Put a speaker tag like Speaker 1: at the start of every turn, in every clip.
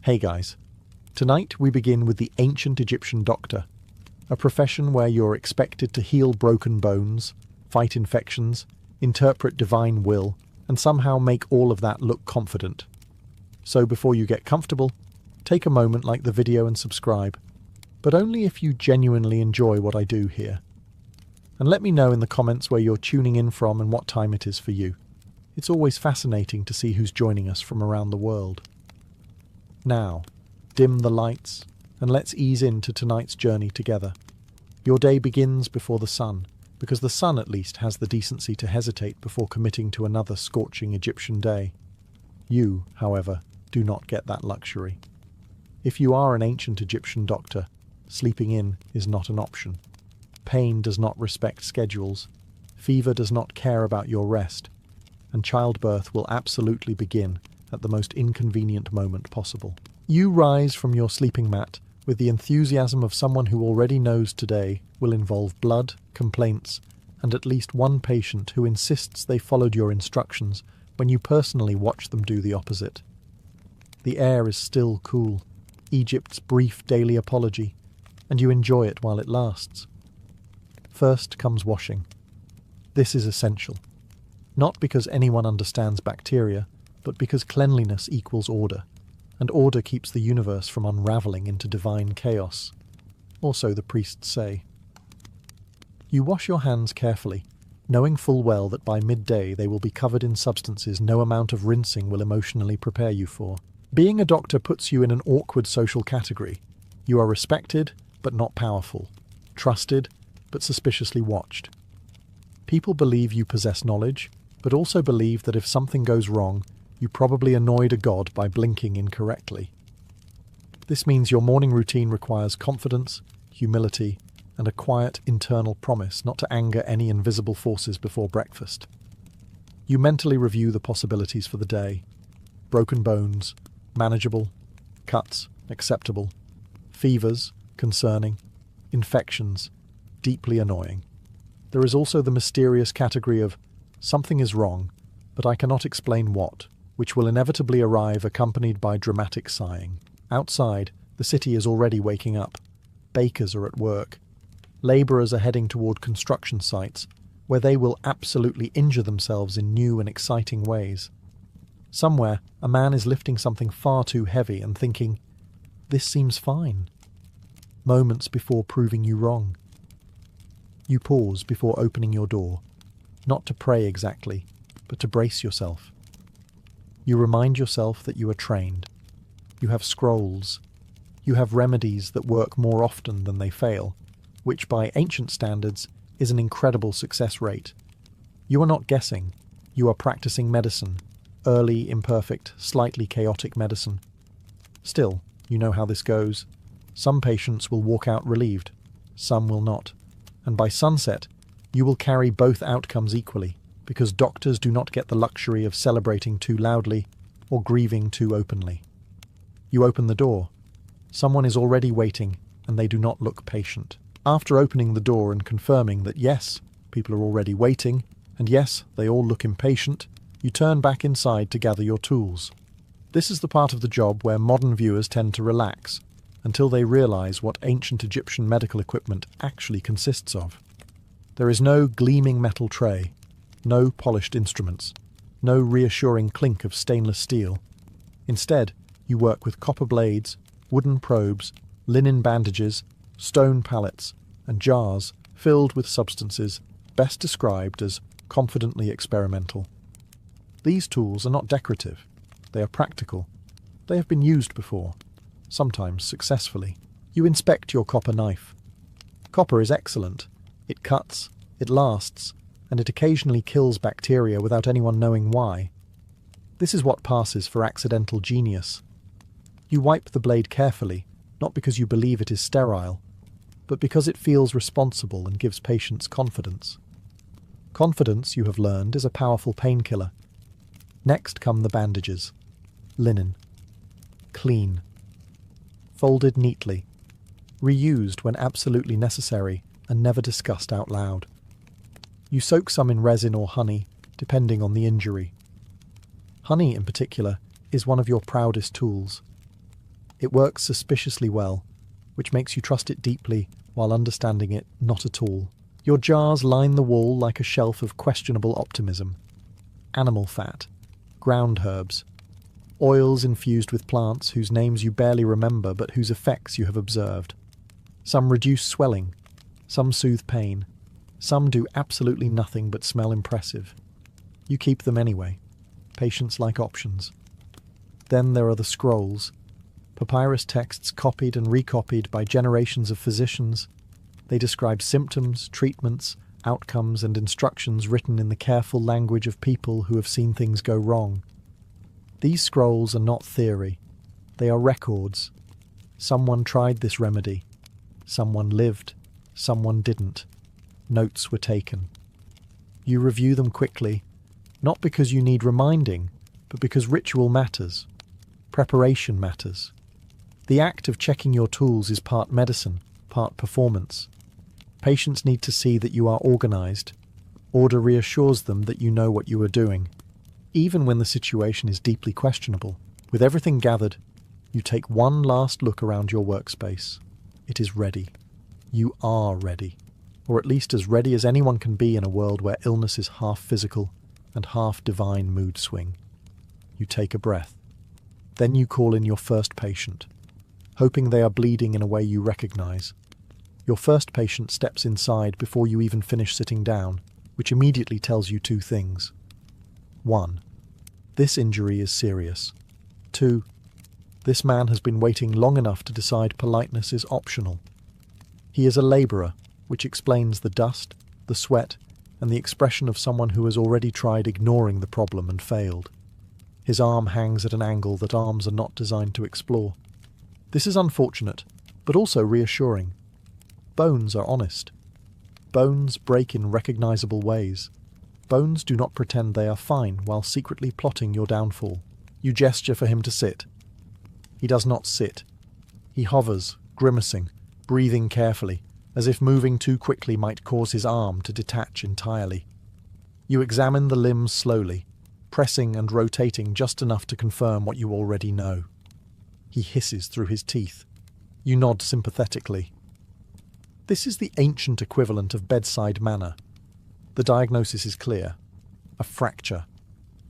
Speaker 1: Hey guys, tonight we begin with the ancient Egyptian doctor, a profession where you're expected to heal broken bones, fight infections, interpret divine will, and somehow make all of that look confident. So before you get comfortable, take a moment, like the video and subscribe, but only if you genuinely enjoy what I do here. And let me know in the comments where you're tuning in from and what time it is for you. It's always fascinating to see who's joining us from around the world. Now, dim the lights and let's ease into tonight's journey together. Your day begins before the sun, because the sun at least has the decency to hesitate before committing to another scorching Egyptian day. You, however, do not get that luxury. If you are an ancient Egyptian doctor, sleeping in is not an option. Pain does not respect schedules, fever does not care about your rest, and childbirth will absolutely begin at the most inconvenient moment possible. You rise from your sleeping mat with the enthusiasm of someone who already knows today will involve blood, complaints, and at least one patient who insists they followed your instructions when you personally watch them do the opposite. The air is still cool, Egypt's brief daily apology, and you enjoy it while it lasts. First comes washing. This is essential, not because anyone understands bacteria, but because cleanliness equals order, and order keeps the universe from unraveling into divine chaos. Or so the priests say. You wash your hands carefully, knowing full well that by midday they will be covered in substances no amount of rinsing will emotionally prepare you for. Being a doctor puts you in an awkward social category. You are respected, but not powerful. Trusted, but suspiciously watched. People believe you possess knowledge, but also believe that if something goes wrong, you probably annoyed a god by blinking incorrectly. This means your morning routine requires confidence, humility, and a quiet internal promise not to anger any invisible forces before breakfast. You mentally review the possibilities for the day. Broken bones, manageable; cuts, acceptable; fevers, concerning; infections, deeply annoying. There is also the mysterious category of something is wrong, but I cannot explain what, which will inevitably arrive accompanied by dramatic sighing. Outside, the city is already waking up. Bakers are at work. Labourers are heading toward construction sites, where they will absolutely injure themselves in new and exciting ways. Somewhere, a man is lifting something far too heavy and thinking, "This seems fine," moments before proving you wrong. You pause before opening your door, not to pray exactly, but to brace yourself. You remind yourself that you are trained. You have scrolls. You have remedies that work more often than they fail, which by ancient standards is an incredible success rate. You are not guessing. You are practicing medicine. Early, imperfect, slightly chaotic medicine. Still, you know how this goes. Some patients will walk out relieved. Some will not. And by sunset, you will carry both outcomes equally, because doctors do not get the luxury of celebrating too loudly or grieving too openly. You open the door. Someone is already waiting, and they do not look patient. After opening the door and confirming that yes, people are already waiting, and yes, they all look impatient, you turn back inside to gather your tools. This is the part of the job where modern viewers tend to relax, until they realize what ancient Egyptian medical equipment actually consists of. There is no gleaming metal tray, no polished instruments, no reassuring clink of stainless steel. Instead, you work with copper blades, wooden probes, linen bandages, stone pallets, and jars filled with substances best described as confidently experimental. These tools are not decorative. They are practical. They have been used before, sometimes successfully. You inspect your copper knife. Copper is excellent. It cuts, it lasts, and it occasionally kills bacteria without anyone knowing why. This is what passes for accidental genius. You wipe the blade carefully, not because you believe it is sterile, but because it feels responsible and gives patients confidence. Confidence, you have learned, is a powerful painkiller. Next come the bandages. Linen. Clean. Folded neatly. Reused when absolutely necessary and never discussed out loud. You soak some in resin or honey, depending on the injury. Honey, in particular, is one of your proudest tools. It works suspiciously well, which makes you trust it deeply while understanding it not at all. Your jars line the wall like a shelf of questionable optimism. Animal fat, ground herbs, oils infused with plants whose names you barely remember but whose effects you have observed. Some reduce swelling, some soothe pain, some do absolutely nothing but smell impressive. You keep them anyway. Patients like options. Then there are the scrolls, papyrus texts copied and recopied by generations of physicians. They describe symptoms, treatments, outcomes, and instructions written in the careful language of people who have seen things go wrong. These scrolls are not theory. They are records. Someone tried this remedy. Someone lived. Someone didn't. Notes were taken. You review them quickly, not because you need reminding, but because ritual matters. Preparation matters. The act of checking your tools is part medicine, part performance. Patients need to see that you are organized. Order reassures them that you know what you are doing. Even when the situation is deeply questionable, with everything gathered, you take one last look around your workspace. It is ready. You are ready. Or at least as ready as anyone can be in a world where illness is half physical and half divine mood swing. You take a breath. Then you call in your first patient, hoping they are bleeding in a way you recognize. Your first patient steps inside before you even finish sitting down, which immediately tells you two things. 1. This injury is serious. 2. This man has been waiting long enough to decide politeness is optional. He is a labourer, which explains the dust, the sweat, and the expression of someone who has already tried ignoring the problem and failed. His arm hangs at an angle that arms are not designed to explore. This is unfortunate, but also reassuring. Bones are honest. Bones break in recognizable ways. Bones do not pretend they are fine while secretly plotting your downfall. You gesture for him to sit. He does not sit. He hovers, grimacing, breathing carefully, as if moving too quickly might cause his arm to detach entirely. You examine the limbs slowly, pressing and rotating just enough to confirm what you already know. He hisses through his teeth. You nod sympathetically. This is the ancient equivalent of bedside manner. The diagnosis is clear. A fracture.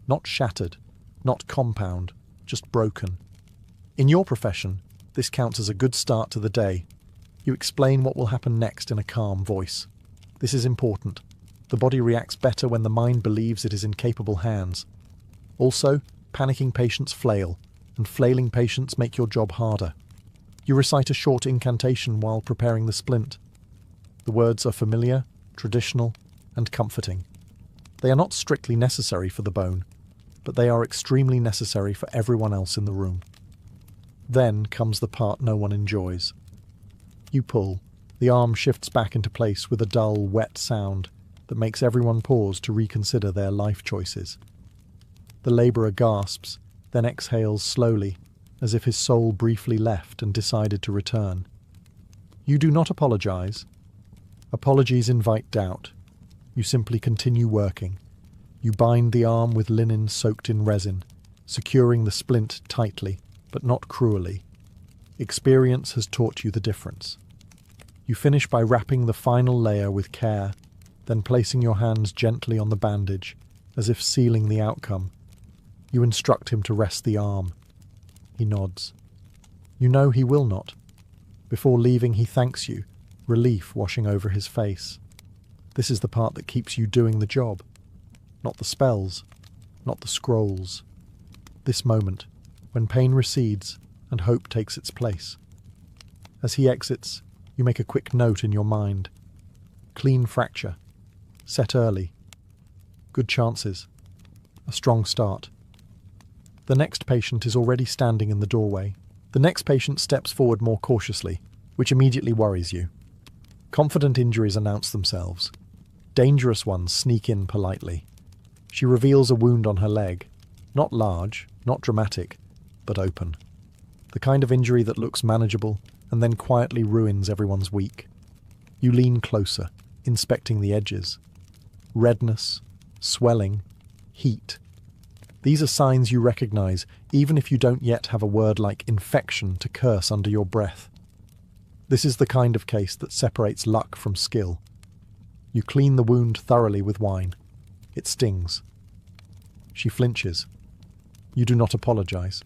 Speaker 1: Not shattered, not compound, just broken. In your profession, this counts as a good start to the day. You explain what will happen next in a calm voice. This is important. The body reacts better when the mind believes it is in capable hands. Also, panicking patients flail, and flailing patients make your job harder. You recite a short incantation while preparing the splint. The words are familiar, traditional, and comforting. They are not strictly necessary for the bone, but they are extremely necessary for everyone else in the room. Then comes the part no one enjoys. You pull. The arm shifts back into place with a dull, wet sound that makes everyone pause to reconsider their life choices. The labourer gasps, then exhales slowly, as if his soul briefly left and decided to return. You do not apologise. Apologies invite doubt. You simply continue working. You bind the arm with linen soaked in resin, securing the splint tightly, but not cruelly. Experience has taught you the difference. You finish by wrapping the final layer with care, then placing your hands gently on the bandage, as if sealing the outcome. You instruct him to rest the arm. He nods. You know he will not. Before leaving, he thanks you, relief washing over his face. This is the part that keeps you doing the job. Not the spells, not the scrolls. This moment, when pain recedes and hope takes its place. As he exits, you make a quick note in your mind. Clean fracture. Set early. Good chances. A strong start. The next patient is already standing in the doorway. The next patient steps forward more cautiously, which immediately worries you. Confident injuries announce themselves. Dangerous ones sneak in politely. She reveals a wound on her leg. Not large, not dramatic, but open. The kind of injury that looks manageable and then quietly ruins everyone's week. You lean closer, inspecting the edges. Redness, swelling, heat. These are signs you recognize, even if you don't yet have a word like infection to curse under your breath. This is the kind of case that separates luck from skill. You clean the wound thoroughly with wine. It stings. She flinches. You do not apologize.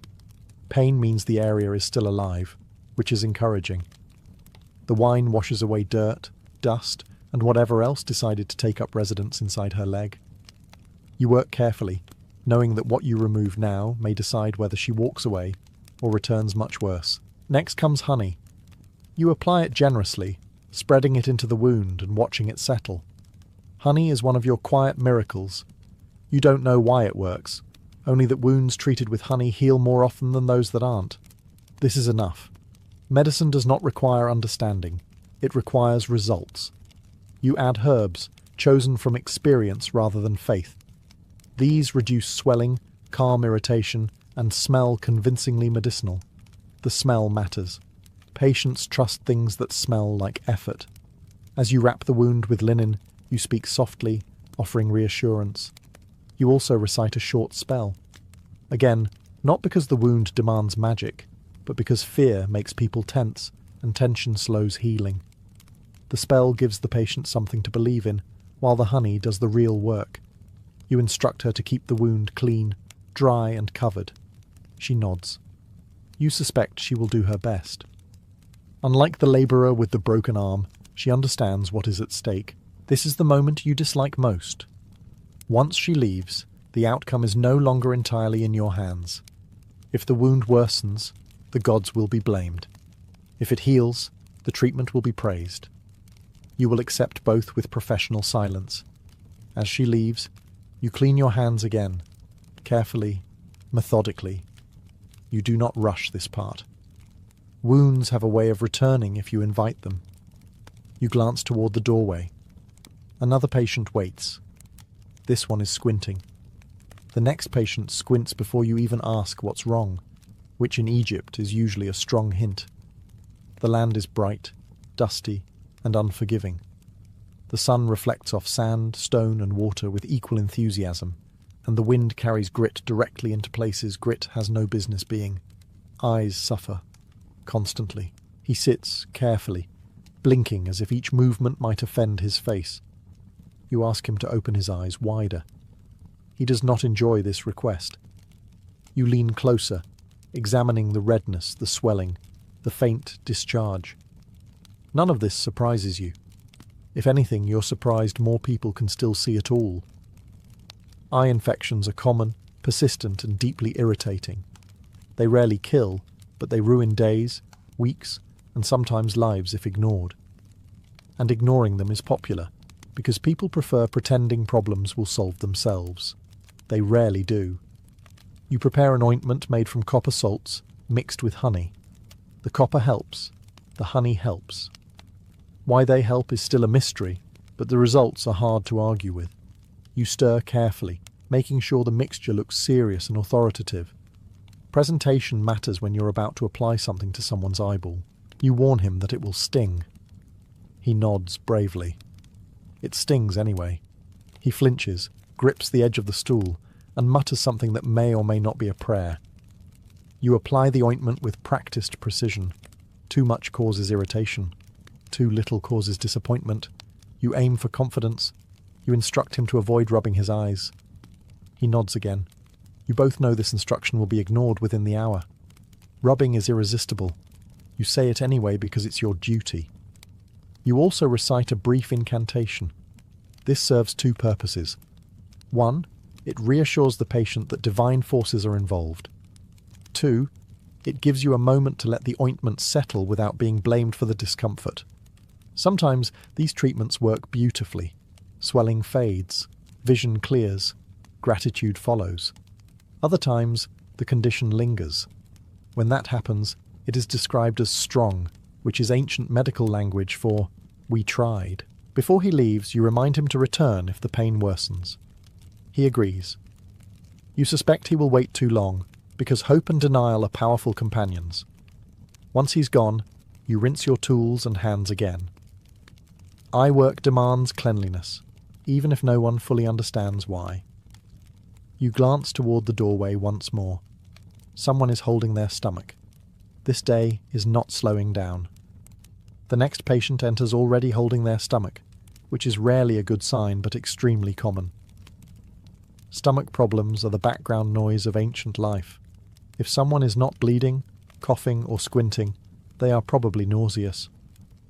Speaker 1: Pain means the area is still alive, which is encouraging. The wine washes away dirt, dust, and whatever else decided to take up residence inside her leg. You work carefully, knowing that what you remove now may decide whether she walks away or returns much worse. Next comes honey. You apply it generously, spreading it into the wound and watching it settle. Honey is one of your quiet miracles. You don't know why it works, only that wounds treated with honey heal more often than those that aren't. This is enough. Medicine does not require understanding. It requires results. You add herbs, chosen from experience rather than faith. These reduce swelling, calm irritation, and smell convincingly medicinal. The smell matters. Patients trust things that smell like effort. As you wrap the wound with linen, you speak softly, offering reassurance. You also recite a short spell. Again, not because the wound demands magic, but because fear makes people tense, and tension slows healing. The spell gives the patient something to believe in, while the honey does the real work. You instruct her to keep the wound clean, dry and covered. She nods. You suspect she will do her best. Unlike the labourer with the broken arm, she understands what is at stake. This is the moment you dislike most. Once she leaves, the outcome is no longer entirely in your hands. If the wound worsens, the gods will be blamed. If it heals, the treatment will be praised. You will accept both with professional silence. As she leaves, you clean your hands again, carefully, methodically. You do not rush this part. Wounds have a way of returning if you invite them. You glance toward the doorway. Another patient waits. This one is squinting. The next patient squints before you even ask what's wrong, which in Egypt is usually a strong hint. The land is bright, dusty, and unforgiving. The sun reflects off sand, stone, and water with equal enthusiasm, and the wind carries grit directly into places grit has no business being. Eyes suffer. Constantly. He sits, carefully, blinking as if each movement might offend his face. You ask him to open his eyes wider. He does not enjoy this request. You lean closer, examining the redness, the swelling, the faint discharge. None of this surprises you. If anything, you're surprised more people can still see at all. Eye infections are common, persistent, and deeply irritating. They rarely kill, but they ruin days, weeks, and sometimes lives if ignored. And ignoring them is popular, because people prefer pretending problems will solve themselves. They rarely do. You prepare an ointment made from copper salts, mixed with honey. The copper helps, the honey helps. Why they help is still a mystery, but the results are hard to argue with. You stir carefully, making sure the mixture looks serious and authoritative. Presentation matters when you're about to apply something to someone's eyeball. You warn him that it will sting. He nods bravely. It stings anyway. He flinches, grips the edge of the stool, and mutters something that may or may not be a prayer. You apply the ointment with practiced precision. Too much causes irritation. Too little causes disappointment. You aim for confidence. You instruct him to avoid rubbing his eyes. He nods again. You both know this instruction will be ignored within the hour. Rubbing is irresistible. You say it anyway because it's your duty. You also recite a brief incantation. This serves two purposes. One, it reassures the patient that divine forces are involved. Two, it gives you a moment to let the ointment settle without being blamed for the discomfort. Sometimes these treatments work beautifully. Swelling fades, vision clears, gratitude follows. Other times, the condition lingers. When that happens, it is described as strong, which is ancient medical language for "we tried." Before he leaves, you remind him to return if the pain worsens. He agrees. You suspect he will wait too long, because hope and denial are powerful companions. Once he's gone, you rinse your tools and hands again. Eye work demands cleanliness, even if no one fully understands why. You glance toward the doorway once more. Someone is holding their stomach. This day is not slowing down. The next patient enters already holding their stomach, which is rarely a good sign but extremely common. Stomach problems are the background noise of ancient life. If someone is not bleeding, coughing, or squinting, they are probably nauseous.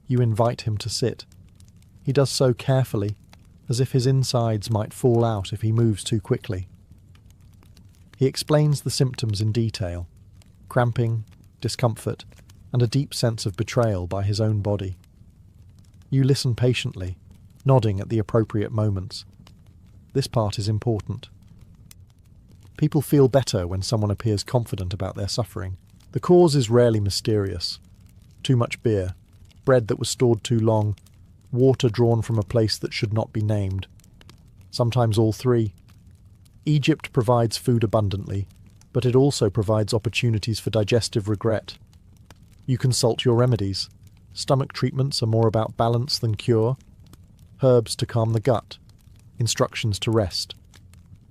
Speaker 1: You invite him to sit. He does so carefully, as if his insides might fall out if he moves too quickly. He explains the symptoms in detail: cramping, discomfort, and a deep sense of betrayal by his own body. You listen patiently, nodding at the appropriate moments. This part is important. People feel better when someone appears confident about their suffering. The cause is rarely mysterious. Too much beer, bread that was stored too long, water drawn from a place that should not be named. Sometimes all three. Egypt provides food abundantly, but it also provides opportunities for digestive regret. You consult your remedies. Stomach treatments are more about balance than cure. Herbs to calm the gut. Instructions to rest.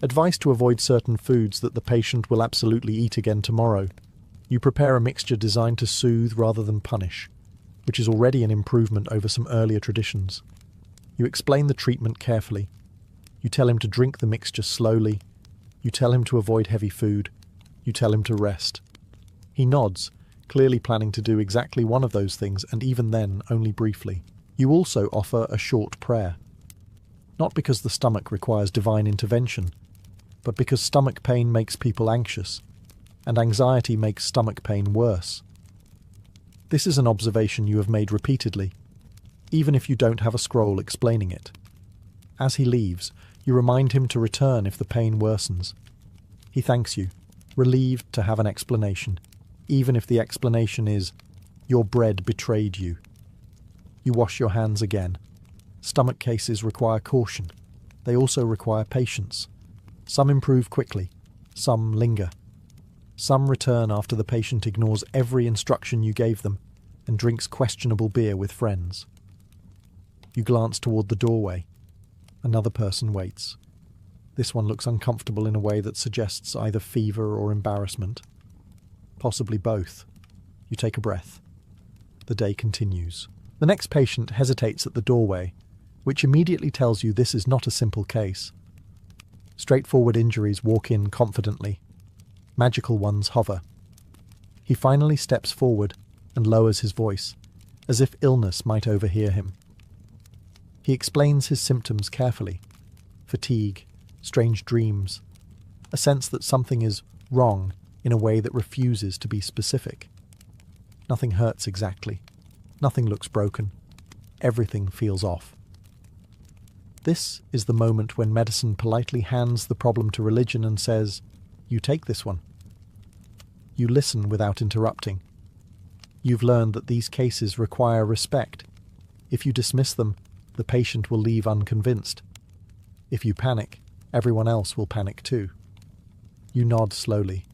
Speaker 1: Advice to avoid certain foods that the patient will absolutely eat again tomorrow. You prepare a mixture designed to soothe rather than punish, which is already an improvement over some earlier traditions. You explain the treatment carefully. You tell him to drink the mixture slowly. You tell him to avoid heavy food. You tell him to rest. He nods, clearly planning to do exactly one of those things, and even then, only briefly. You also offer a short prayer. Not because the stomach requires divine intervention, but because stomach pain makes people anxious, and anxiety makes stomach pain worse. This is an observation you have made repeatedly, even if you don't have a scroll explaining it. As he leaves, you remind him to return if the pain worsens. He thanks you, relieved to have an explanation, even if the explanation is, "Your bread betrayed you." You wash your hands again. Stomach cases require caution. They also require patience. Some improve quickly, some linger. Some return after the patient ignores every instruction you gave them and drinks questionable beer with friends. You glance toward the doorway. Another person waits. This one looks uncomfortable in a way that suggests either fever or embarrassment. Possibly both. You take a breath. The day continues. The next patient hesitates at the doorway, which immediately tells you this is not a simple case. Straightforward injuries walk in confidently. Magical ones hover. He finally steps forward and lowers his voice, as if illness might overhear him. He explains his symptoms carefully: fatigue, strange dreams, a sense that something is wrong in a way that refuses to be specific. Nothing hurts exactly. Nothing looks broken. Everything feels off. This is the moment when medicine politely hands the problem to religion and says, "You take this one." You listen without interrupting. You've learned that these cases require respect. If you dismiss them, the patient will leave unconvinced. If you panic, everyone else will panic too. You nod slowly,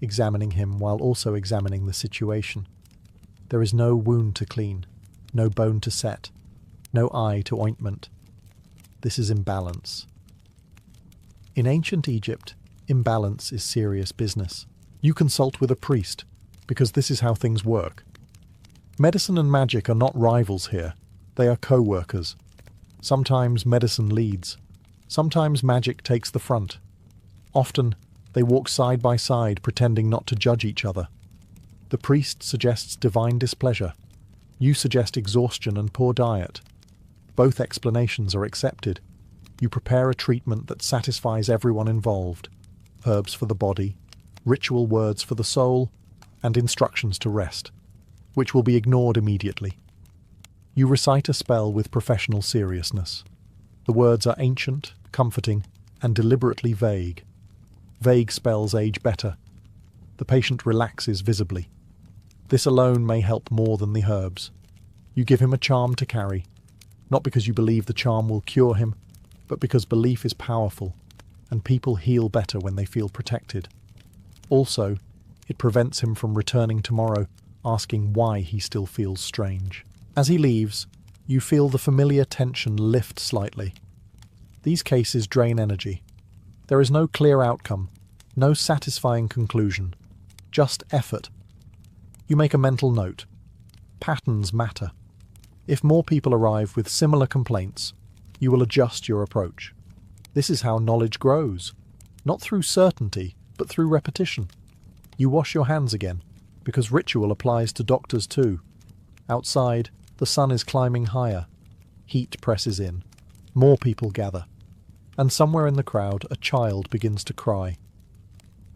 Speaker 1: examining him while also examining the situation. There is no wound to clean, no bone to set, no eye to ointment. This is imbalance. In ancient Egypt, imbalance is serious business. You consult with a priest, because this is how things work. Medicine and magic are not rivals here. They are co-workers. Sometimes medicine leads. Sometimes magic takes the front. Often, they walk side by side, pretending not to judge each other. The priest suggests divine displeasure. You suggest exhaustion and poor diet. Both explanations are accepted. You prepare a treatment that satisfies everyone involved. Herbs for the body, ritual words for the soul, and instructions to rest, which will be ignored immediately. You recite a spell with professional seriousness. The words are ancient, comforting, and deliberately vague. Vague spells age better. The patient relaxes visibly. This alone may help more than the herbs. You give him a charm to carry, not because you believe the charm will cure him, but because belief is powerful, and people heal better when they feel protected. Also, it prevents him from returning tomorrow, asking why he still feels strange. As he leaves, you feel the familiar tension lift slightly. These cases drain energy. There is no clear outcome, no satisfying conclusion, just effort. You make a mental note. Patterns matter. If more people arrive with similar complaints, you will adjust your approach. This is how knowledge grows, not through certainty, but through repetition. You wash your hands again, because ritual applies to doctors too. Outside, the sun is climbing higher. Heat presses in. More people gather. And somewhere in the crowd, a child begins to cry.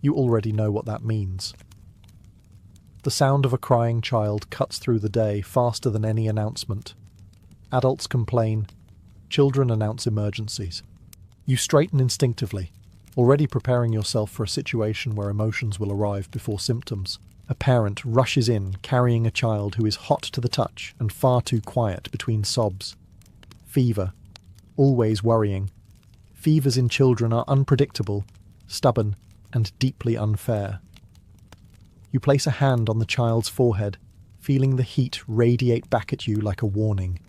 Speaker 1: You already know what that means. The sound of a crying child cuts through the day faster than any announcement. Adults complain. Children announce emergencies. You straighten instinctively, already preparing yourself for a situation where emotions will arrive before symptoms. A parent rushes in, carrying a child who is hot to the touch and far too quiet between sobs. Fever. Always worrying. Fevers in children are unpredictable, stubborn, and deeply unfair. You place a hand on the child's forehead, feeling the heat radiate back at you like a warning.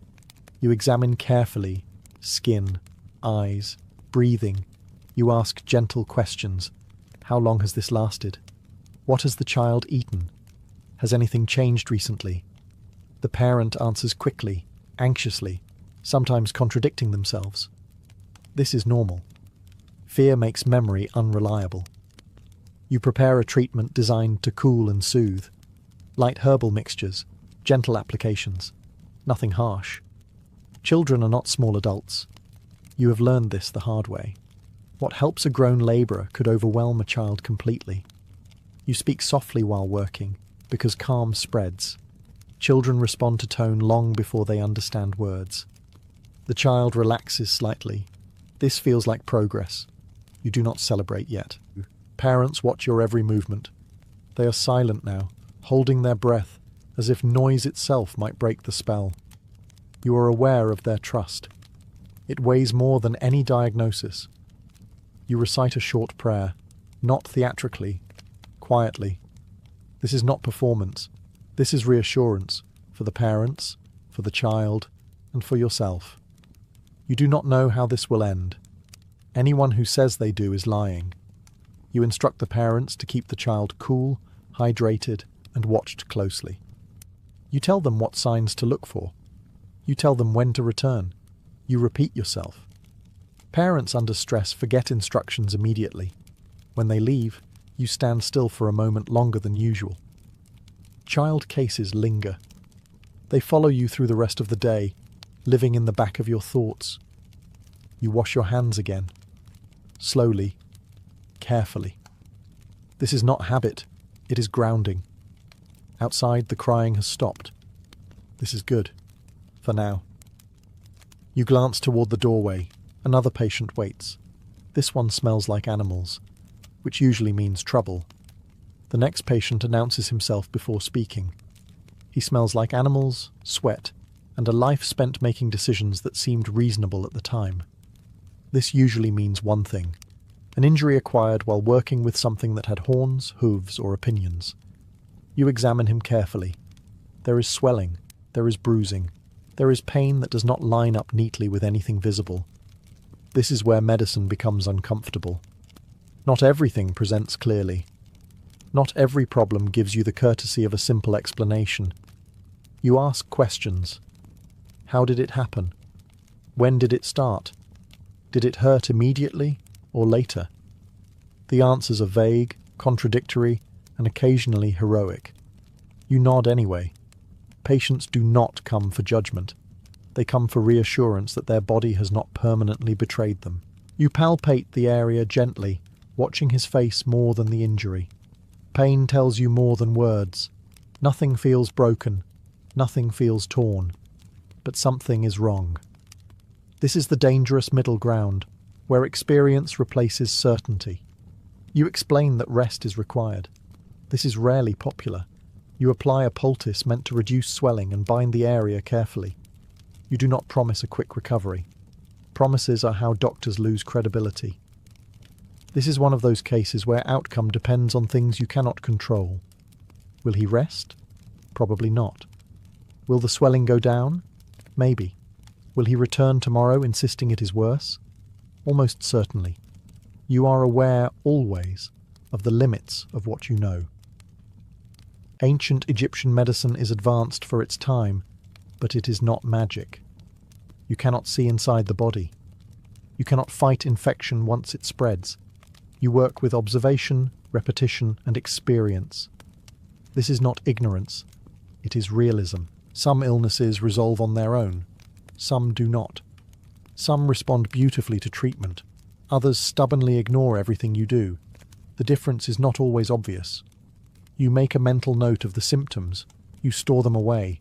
Speaker 1: You examine carefully, skin, eyes, breathing. You ask gentle questions. How long has this lasted? What has the child eaten? Has anything changed recently? The parent answers quickly, anxiously, sometimes contradicting themselves. This is normal. Fear makes memory unreliable. You prepare a treatment designed to cool and soothe. Light herbal mixtures, gentle applications, nothing harsh. Children are not small adults. You have learned this the hard way. What helps a grown labourer could overwhelm a child completely. You speak softly while working, because calm spreads. Children respond to tone long before they understand words. The child relaxes slightly. This feels like progress. You do not celebrate yet. Parents watch your every movement. They are silent now, holding their breath, as if noise itself might break the spell. You are aware of their trust. It weighs more than any diagnosis. You recite a short prayer, not theatrically, quietly. This is not performance. This is reassurance for the parents, for the child, and for yourself. You do not know how this will end. Anyone who says they do is lying. You instruct the parents to keep the child cool, hydrated, and watched closely. You tell them what signs to look for. You tell them when to return. You repeat yourself. Parents under stress forget instructions immediately. When they leave, you stand still for a moment longer than usual. Child cases linger. They follow you through the rest of the day, living in the back of your thoughts. You wash your hands again. Slowly, carefully. This is not habit, it is grounding. Outside, the crying has stopped. This is good. For now. You glance toward the doorway. Another patient waits. This one smells like animals, which usually means trouble. The next patient announces himself before speaking. He smells like animals, sweat, and a life spent making decisions that seemed reasonable at the time. This usually means one thing: an injury acquired while working with something that had horns, hooves, or opinions. You examine him carefully. There is swelling, there is bruising, there is pain that does not line up neatly with anything visible. This is where medicine becomes uncomfortable. Not everything presents clearly. Not every problem gives you the courtesy of a simple explanation. You ask questions. How did it happen? When did it start? Did it hurt immediately or later? The answers are vague, contradictory, and occasionally heroic. You nod anyway. Patients do not come for judgment. They come for reassurance that their body has not permanently betrayed them. You palpate the area gently, watching his face more than the injury. Pain tells you more than words. Nothing feels broken. Nothing feels torn. But something is wrong. This is the dangerous middle ground, where experience replaces certainty. You explain that rest is required. This is rarely popular. You apply a poultice meant to reduce swelling and bind the area carefully. You do not promise a quick recovery. Promises are how doctors lose credibility. This is one of those cases where outcome depends on things you cannot control. Will he rest? Probably not. Will the swelling go down? Maybe. Will he return tomorrow insisting it is worse? Almost certainly. You are aware always of the limits of what you know. Ancient Egyptian medicine is advanced for its time, but it is not magic. You cannot see inside the body. You cannot fight infection once it spreads. You work with observation, repetition, and experience. This is not ignorance. It is realism. Some illnesses resolve on their own. Some do not. Some respond beautifully to treatment. Others stubbornly ignore everything you do. The difference is not always obvious. You make a mental note of the symptoms. You store them away.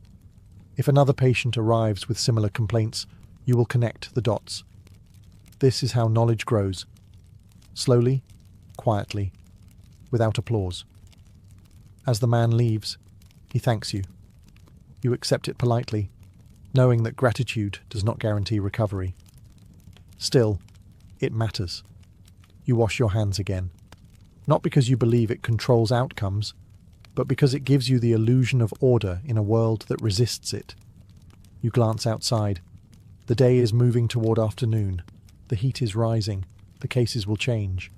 Speaker 1: If another patient arrives with similar complaints, you will connect the dots. This is how knowledge grows. Slowly, quietly, without applause. As the man leaves, he thanks you. You accept it politely, knowing that gratitude does not guarantee recovery. Still, it matters. You wash your hands again. Not because you believe it controls outcomes, but because it gives you the illusion of order in a world that resists it. You glance outside. The day is moving toward afternoon. The heat is rising. The cases will change.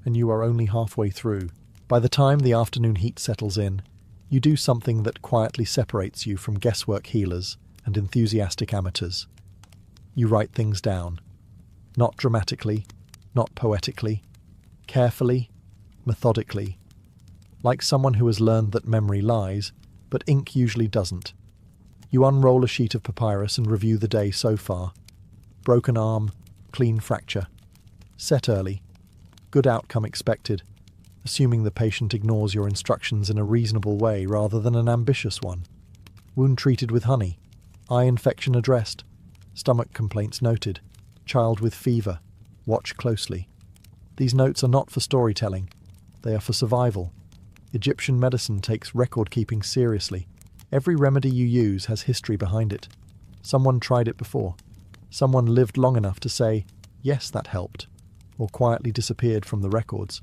Speaker 1: And you are only halfway through. By the time the afternoon heat settles in, you do something that quietly separates you from guesswork healers and enthusiastic amateurs. You write things down. Not dramatically, not poetically. Carefully, methodically. Like someone who has learned that memory lies, but ink usually doesn't. You unroll a sheet of papyrus and review the day so far. Broken arm, clean fracture. Set early. Good outcome expected, assuming the patient ignores your instructions in a reasonable way rather than an ambitious one. Wound treated with honey. Eye infection addressed. Stomach complaints noted. Child with fever. Watch closely. These notes are not for storytelling. They are for survival. Egyptian medicine takes record-keeping seriously. Every remedy you use has history behind it. Someone tried it before. Someone lived long enough to say, yes, that helped, or quietly disappeared from the records.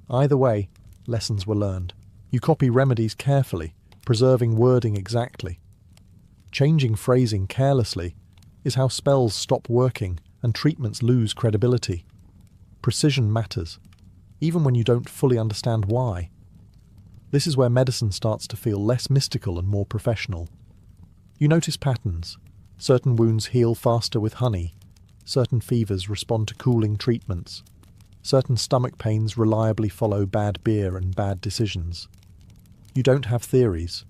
Speaker 1: Either way, lessons were learned. You copy remedies carefully, preserving wording exactly. Changing phrasing carelessly is how spells stop working and treatments lose credibility. Precision matters, even when you don't fully understand why. This is where medicine starts to feel less mystical and more professional. You notice patterns. Certain wounds heal faster with honey. Certain fevers respond to cooling treatments. Certain stomach pains reliably follow bad beer and bad decisions. You don't have theories.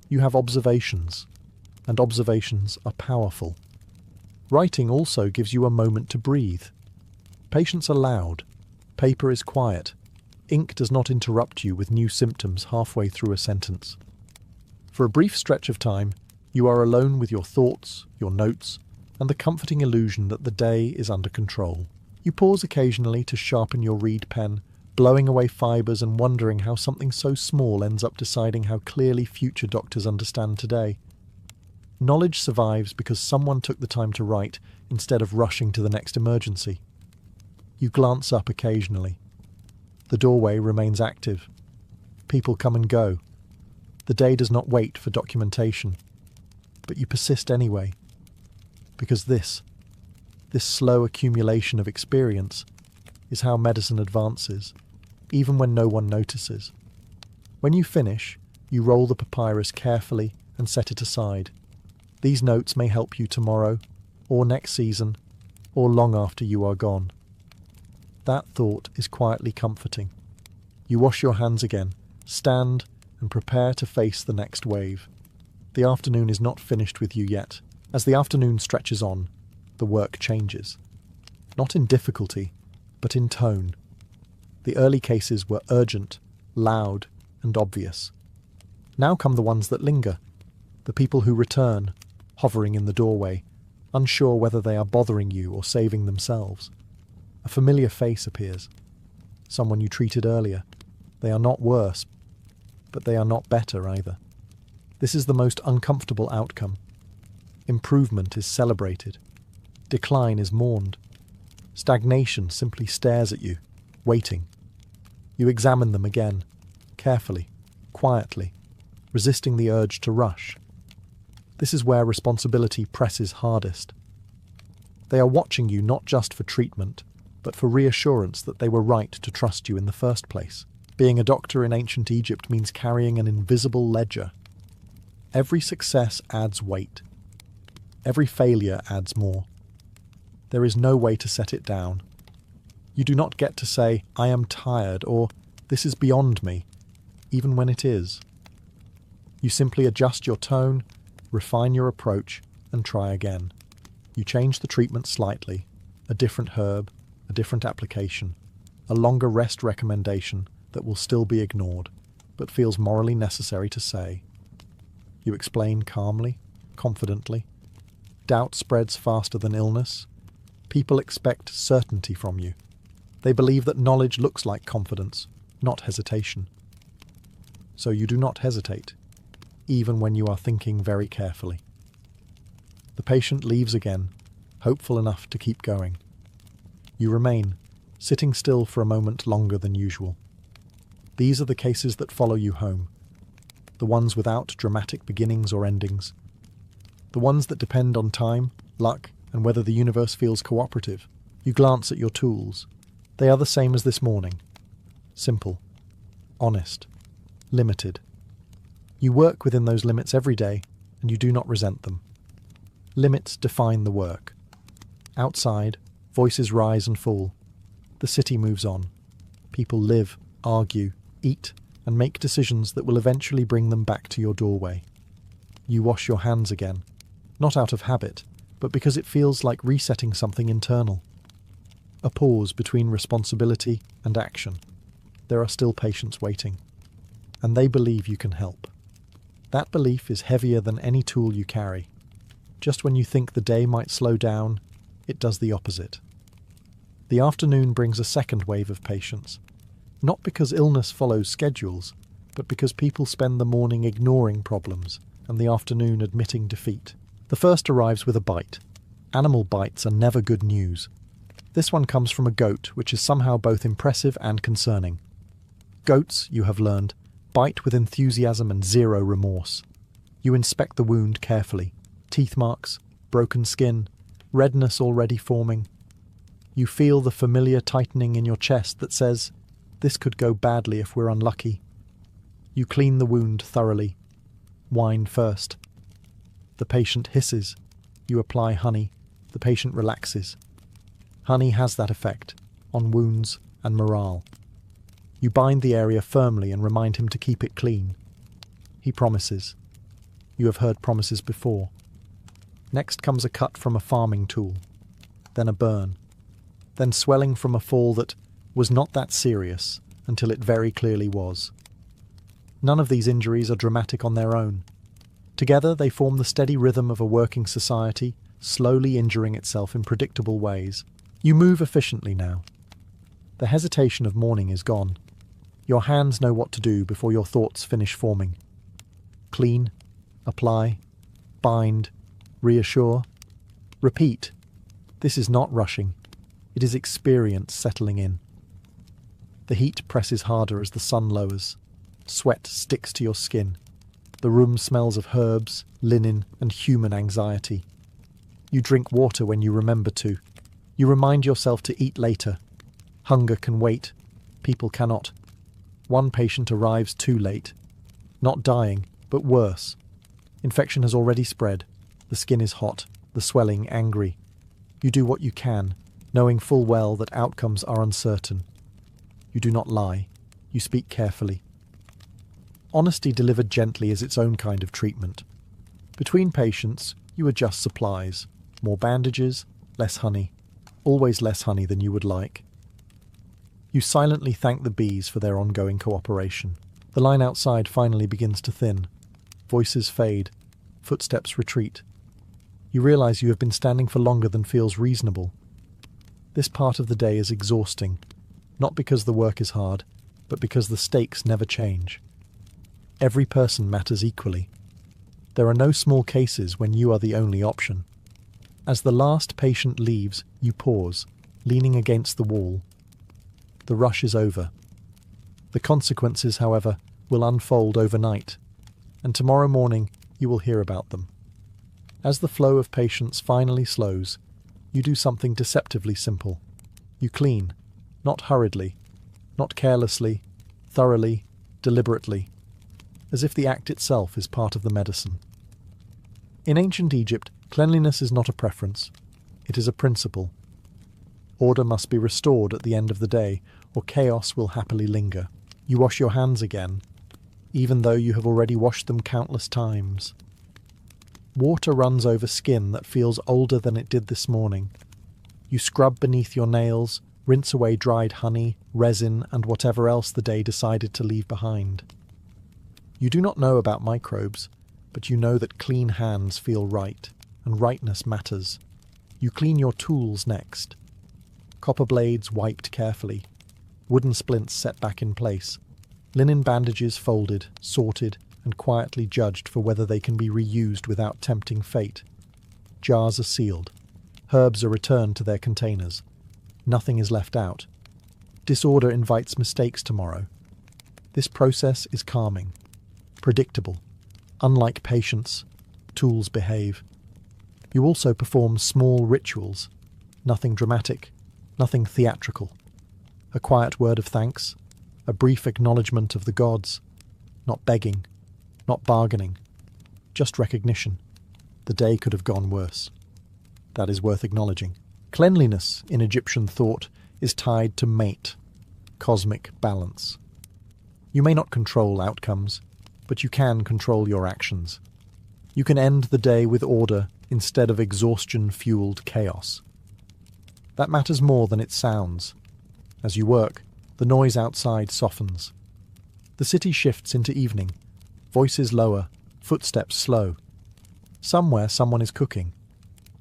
Speaker 1: You have observations. And observations are powerful. Writing also gives you a moment to breathe. Patients are loud. Paper is quiet. Ink does not interrupt you with new symptoms halfway through a sentence. For a brief stretch of time, you are alone with your thoughts, your notes, and the comforting illusion that the day is under control. You pause occasionally to sharpen your reed pen, blowing away fibres and wondering how something so small ends up deciding how clearly future doctors understand today. Knowledge survives because someone took the time to write instead of rushing to the next emergency. You glance up occasionally. The doorway remains active. People come and go. The day does not wait for documentation. But you persist anyway. Because this slow accumulation of experience, is how medicine advances, even when no one notices. When you finish, you roll the papyrus carefully and set it aside. These notes may help you tomorrow, or next season, or long after you are gone. That thought is quietly comforting. You wash your hands again, stand, and prepare to face the next wave. The afternoon is not finished with you yet. As the afternoon stretches on, the work changes. Not in difficulty, but in tone. The early cases were urgent, loud, and obvious. Now come the ones that linger, the people who return, hovering in the doorway, unsure whether they are bothering you or saving themselves. A familiar face appears. Someone you treated earlier. They are not worse, but they are not better either. This is the most uncomfortable outcome. Improvement is celebrated. Decline is mourned. Stagnation simply stares at you, waiting. You examine them again, carefully, quietly, resisting the urge to rush. This is where responsibility presses hardest. They are watching you not just for treatment, but for reassurance that they were right to trust you in the first place. Being a doctor in ancient Egypt means carrying an invisible ledger. Every success adds weight. Every failure adds more. There is no way to set it down. You do not get to say, "I am tired," or "this is beyond me," even when it is. You simply adjust your tone, refine your approach, and try again. You change the treatment slightly, a different herb, a different application, a longer rest recommendation that will still be ignored, but feels morally necessary to say. You explain calmly, confidently. Doubt spreads faster than illness. People expect certainty from you. They believe that knowledge looks like confidence, not hesitation. So you do not hesitate, even when you are thinking very carefully. The patient leaves again, hopeful enough to keep going. You remain, sitting still for a moment longer than usual. These are the cases that follow you home, the ones without dramatic beginnings or endings, the ones that depend on time, luck, and whether the universe feels cooperative. You glance at your tools. They are the same as this morning. Simple, honest, limited. You work within those limits every day, and you do not resent them. Limits define the work. Outside, voices rise and fall. The city moves on. People live, argue, eat, and make decisions that will eventually bring them back to your doorway. You wash your hands again, not out of habit, but because it feels like resetting something internal. A pause between responsibility and action. There are still patients waiting, and they believe you can help. That belief is heavier than any tool you carry. Just when you think the day might slow down, it does the opposite. The afternoon brings a second wave of patients, not because illness follows schedules, but because people spend the morning ignoring problems and the afternoon admitting defeat. The first arrives with a bite. Animal bites are never good news. This one comes from a goat, which is somehow both impressive and concerning. Goats, you have learned, bite with enthusiasm and zero remorse. You inspect the wound carefully. Teeth marks, broken skin, redness already forming. You feel the familiar tightening in your chest that says, "This could go badly if we're unlucky." You clean the wound thoroughly. Wine first. The patient hisses. You apply honey. The patient relaxes. Honey has that effect on wounds and morale. You bind the area firmly and remind him to keep it clean. He promises. You have heard promises before. Next comes a cut from a farming tool, then a burn, then swelling from a fall that was not that serious until it very clearly was. None of these injuries are dramatic on their own. Together they form the steady rhythm of a working society, slowly injuring itself in predictable ways. You move efficiently now. The hesitation of morning is gone. Your hands know what to do before your thoughts finish forming. Clean, apply, bind, reassure, repeat. This is not rushing. It is experience settling in. The heat presses harder as the sun lowers. Sweat sticks to your skin. The room smells of herbs, linen, and human anxiety. You drink water when you remember to. You remind yourself to eat later. Hunger can wait. People cannot. One patient arrives too late. Not dying, but worse. Infection has already spread. The skin is hot, the swelling angry. You do what you can, knowing full well that outcomes are uncertain. You do not lie. You speak carefully. Honesty delivered gently is its own kind of treatment. Between patients, you adjust supplies. More bandages, less honey. Always less honey than you would like. You silently thank the bees for their ongoing cooperation. The line outside finally begins to thin. Voices fade. Footsteps retreat. You realize you have been standing for longer than feels reasonable. This part of the day is exhausting, not because the work is hard, but because the stakes never change. Every person matters equally. There are no small cases when you are the only option. As the last patient leaves, you pause, leaning against the wall. The rush is over. The consequences, however, will unfold overnight, and tomorrow morning you will hear about them. As the flow of patients finally slows, you do something deceptively simple. You clean, not hurriedly, not carelessly, thoroughly, deliberately, as if the act itself is part of the medicine. In ancient Egypt, cleanliness is not a preference, it is a principle. Order must be restored at the end of the day, or chaos will happily linger. You wash your hands again, even though you have already washed them countless times. Water runs over skin that feels older than it did this morning. You scrub beneath your nails, rinse away dried honey, resin, and whatever else the day decided to leave behind. You do not know about microbes, but you know that clean hands feel right, and rightness matters. You clean your tools next. Copper blades wiped carefully, wooden splints set back in place, linen bandages folded, sorted, and quietly judged for whether they can be reused without tempting fate. Jars are sealed. Herbs are returned to their containers. Nothing is left out. Disorder invites mistakes tomorrow. This process is calming, predictable. Unlike patience, tools behave. You also perform small rituals, nothing dramatic, nothing theatrical. A quiet word of thanks, a brief acknowledgement of the gods, not begging, not bargaining, just recognition. The day could have gone worse. That is worth acknowledging. Cleanliness in Egyptian thought is tied to mate, cosmic balance. You may not control outcomes, but you can control your actions. You can end the day with order instead of exhaustion-fueled chaos. That matters more than it sounds. As you work, the noise outside softens. The city shifts into evening, voices lower, footsteps slow. Somewhere someone is cooking.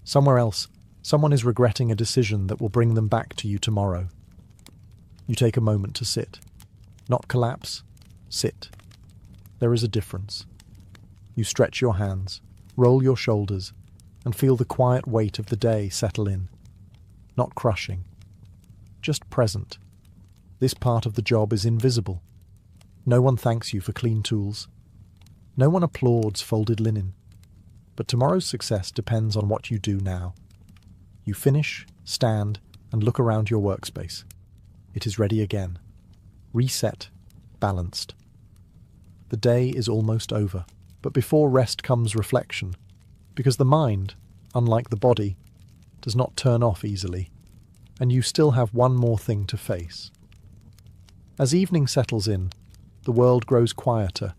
Speaker 1: Somewhere else, someone is regretting a decision that will bring them back to you tomorrow. You take a moment to sit. Not collapse, sit. There is a difference. You stretch your hands, roll your shoulders, and feel the quiet weight of the day settle in. Not crushing, just present. This part of the job is invisible. No one thanks you for clean tools. No one applauds folded linen. But tomorrow's success depends on what you do now. You finish, stand, and look around your workspace. It is ready again. Reset, balanced. The day is almost over, but before rest comes reflection, because the mind, unlike the body, does not turn off easily, and you still have one more thing to face. As evening settles in, the world grows quieter,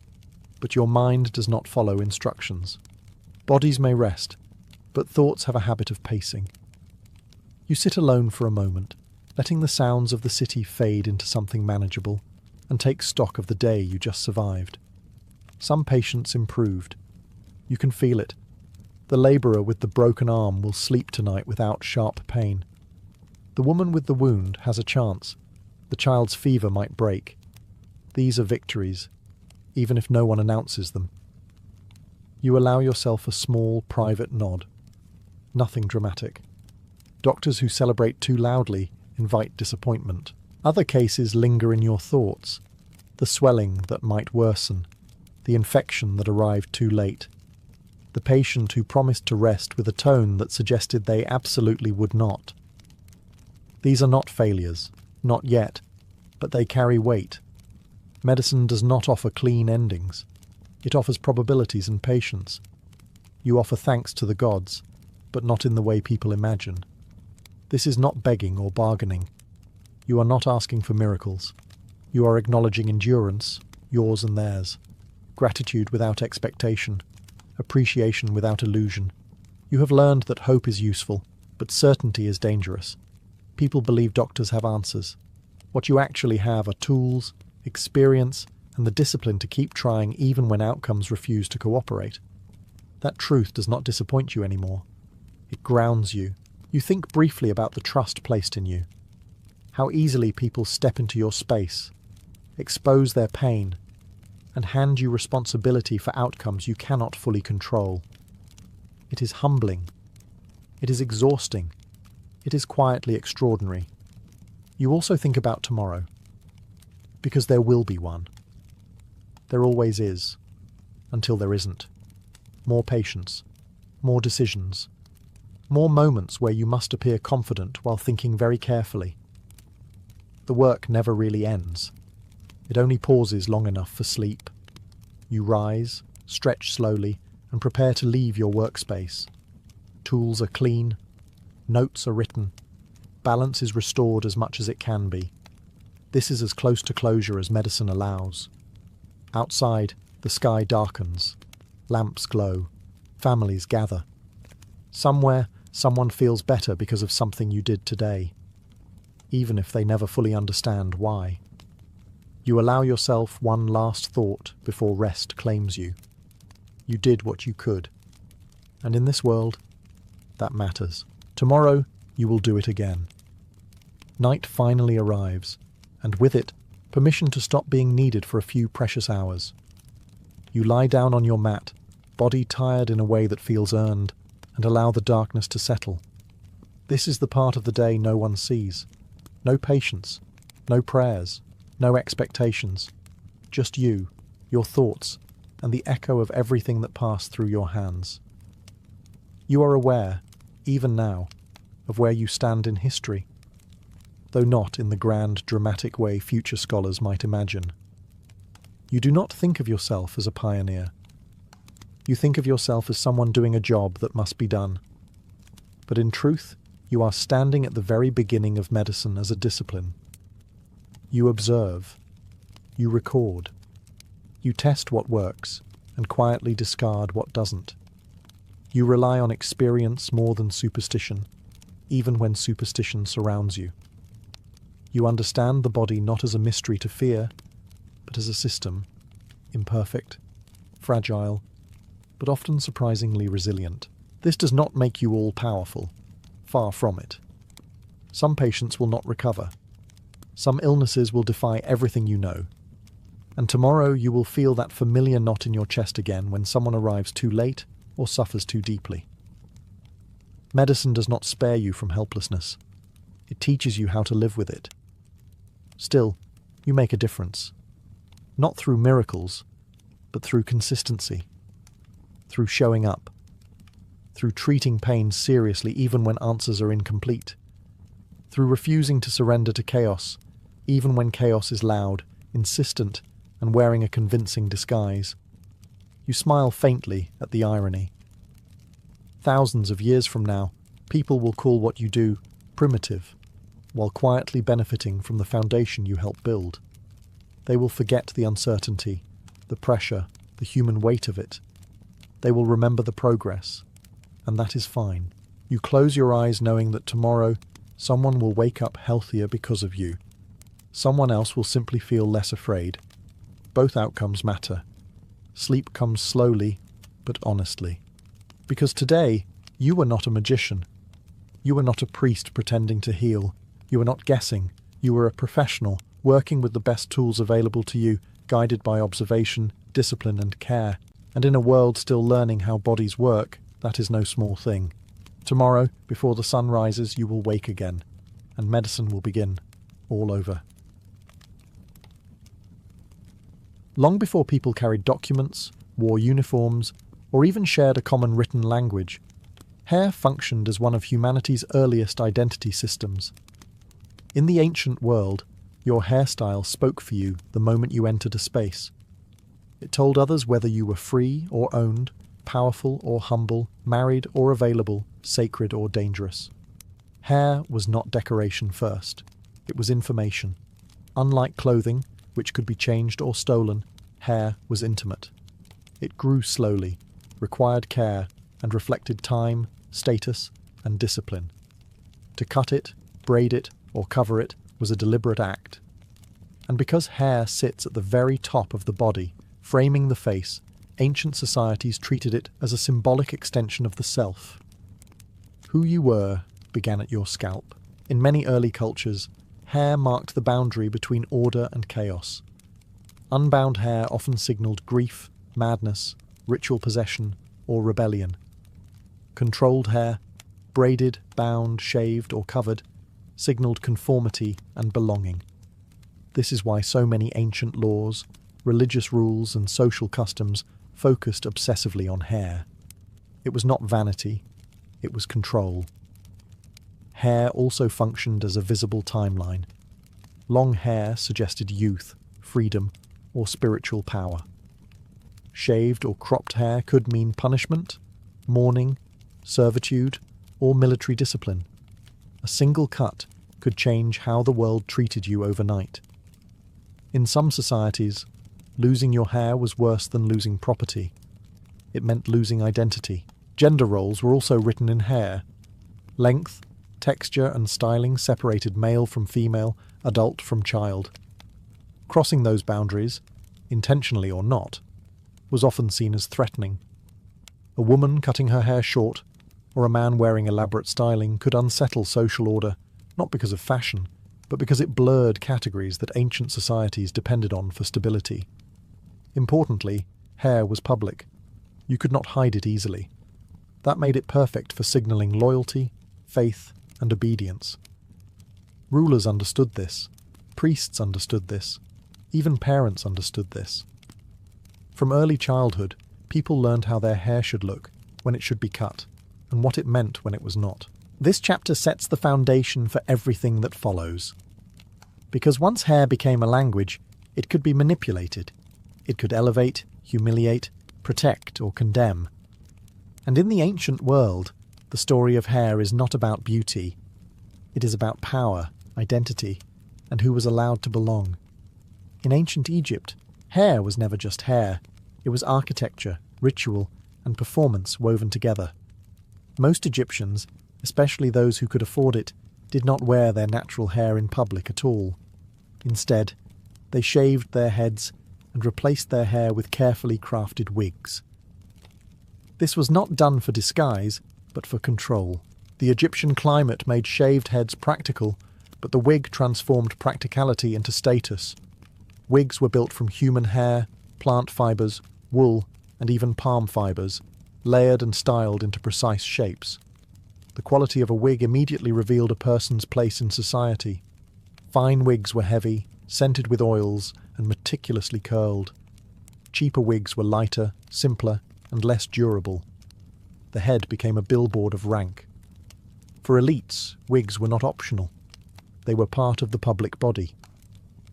Speaker 1: but your mind does not follow instructions. Bodies may rest, but thoughts have a habit of pacing. You sit alone for a moment, letting the sounds of the city fade into something manageable, and take stock of the day you just survived. Some patients improved. You can feel it. The labourer with the broken arm will sleep tonight without sharp pain. The woman with the wound has a chance. The child's fever might break. These are victories, even if no one announces them. You allow yourself a small, private nod. Nothing dramatic. Doctors who celebrate too loudly invite disappointment. Other cases linger in your thoughts. The swelling that might worsen. The infection that arrived too late. The patient who promised to rest with a tone that suggested they absolutely would not. These are not failures, not yet, but they carry weight. Medicine does not offer clean endings. It offers probabilities and patience. You offer thanks to the gods, but not in the way people imagine. This is not begging or bargaining. You are not asking for miracles. You are acknowledging endurance, yours and theirs. Gratitude without expectation. Appreciation without illusion. You have learned that hope is useful, but certainty is dangerous. People believe doctors have answers. What you actually have are tools, experience, and the discipline to keep trying even when outcomes refuse to cooperate. That truth does not disappoint you anymore. It grounds you. You think briefly about the trust placed in you. How easily people step into your space, expose their pain, and hand you responsibility for outcomes you cannot fully control. It is humbling. It is exhausting. It is quietly extraordinary. You also think about tomorrow, because there will be one. There always is, until there isn't. More patience, more decisions, more moments where you must appear confident while thinking very carefully. The work never really ends. It only pauses long enough for sleep. You rise, stretch slowly, and prepare to leave your workspace. Tools are clean, notes are written, balance is restored as much as it can be. This is as close to closure as medicine allows. Outside, the sky darkens, lamps glow, families gather. Somewhere, someone feels better because of something you did today, even if they never fully understand why. You allow yourself one last thought before rest claims you. You did what you could. And in this world, that matters. Tomorrow, you will do it again. Night finally arrives, and with it, permission to stop being needed for a few precious hours. You lie down on your mat, body tired in a way that feels earned, and allow the darkness to settle. This is the part of the day no one sees. No patience, no prayers, no expectations. Just you, your thoughts, and the echo of everything that passed through your hands. You are aware, even now, of where you stand in history, though not in the grand, dramatic way future scholars might imagine. You do not think of yourself as a pioneer. You think of yourself as someone doing a job that must be done. But in truth, you are standing at the very beginning of medicine as a discipline. You observe. You record. You test what works and quietly discard what doesn't. You rely on experience more than superstition, even when superstition surrounds you. You understand the body not as a mystery to fear, but as a system, imperfect, fragile, but often surprisingly resilient. This does not make you all-powerful. Far from it. Some patients will not recover. Some illnesses will defy everything you know. And tomorrow you will feel that familiar knot in your chest again when someone arrives too late or suffers too deeply. Medicine does not spare you from helplessness. It teaches you how to live with it. Still, you make a difference. Not through miracles, but through consistency. Through showing up. Through treating pain seriously even when answers are incomplete. Through refusing to surrender to chaos, even when chaos is loud, insistent, and wearing a convincing disguise. You smile faintly at the irony. Thousands of years from now, people will call what you do primitive, while quietly benefiting from the foundation you helped build. They will forget the uncertainty, the pressure, the human weight of it. They will remember the progress, and that is fine. You close your eyes knowing that tomorrow someone will wake up healthier because of you. Someone else will simply feel less afraid. Both outcomes matter. Sleep comes slowly, but honestly. Because today, you were not a magician. You were not a priest pretending to heal. You were not guessing. You were a professional, working with the best tools available to you, guided by observation, discipline, and care. And in a world still learning how bodies work, that is no small thing. Tomorrow, before the sun rises, you will wake again, and medicine will begin all over. Long before people carried documents, wore uniforms, or even shared a common written language, hair functioned as one of humanity's earliest identity systems. In the ancient world, your hairstyle spoke for you the moment you entered a space. It told others whether you were free or owned, powerful or humble, married or available, sacred or dangerous. Hair was not decoration first. It was information. Unlike clothing, which could be changed or stolen, hair was intimate. It grew slowly, required care, and reflected time, status, and discipline. To cut it, braid it, or cover it was a deliberate act. And because hair sits at the very top of the body, framing the face, ancient societies treated it as a symbolic extension of the self. Who you were began at your scalp. In many early cultures, hair marked the boundary between order and chaos. Unbound hair often signaled grief, madness, ritual possession, or rebellion. Controlled hair, braided, bound, shaved, or covered, signaled conformity and belonging. This is why so many ancient laws, religious rules, and social customs focused obsessively on hair. It was not vanity, it was control. Hair also functioned as a visible timeline. Long hair suggested youth, freedom, or spiritual power. Shaved or cropped hair could mean punishment, mourning, servitude, or military discipline. A single cut could change how the world treated you overnight. In some societies, losing your hair was worse than losing property. It meant losing identity. Gender roles were also written in hair. Length, texture, and styling separated male from female, adult from child. Crossing those boundaries, intentionally or not, was often seen as threatening. A woman cutting her hair short, or a man wearing elaborate styling, could unsettle social order, not because of fashion, but because it blurred categories that ancient societies depended on for stability. Importantly, hair was public. You could not hide it easily. That made it perfect for signaling loyalty, faith, and obedience. Rulers understood this. Priests understood this. Even parents understood this. From early childhood, people learned how their hair should look, when it should be cut, and what it meant when it was not. This chapter sets the foundation for everything that follows. Because once hair became a language, it could be manipulated. It could elevate, humiliate, protect, or condemn. And in the ancient world, the story of hair is not about beauty. It is about power, identity, and who was allowed to belong. In ancient Egypt, hair was never just hair. It was architecture, ritual, and performance woven together. Most Egyptians, especially those who could afford it, did not wear their natural hair in public at all. Instead, they shaved their heads and replaced their hair with carefully crafted wigs. This was not done for disguise, but for control. The Egyptian climate made shaved heads practical, but the wig transformed practicality into status. Wigs were built from human hair, plant fibres, wool, and even palm fibres, layered and styled into precise shapes. The quality of a wig immediately revealed a person's place in society. Fine wigs were heavy, scented with oils, and meticulously curled. Cheaper wigs were lighter, simpler, and less durable. The head became a billboard of rank. For elites, wigs were not optional. They were part of the public body.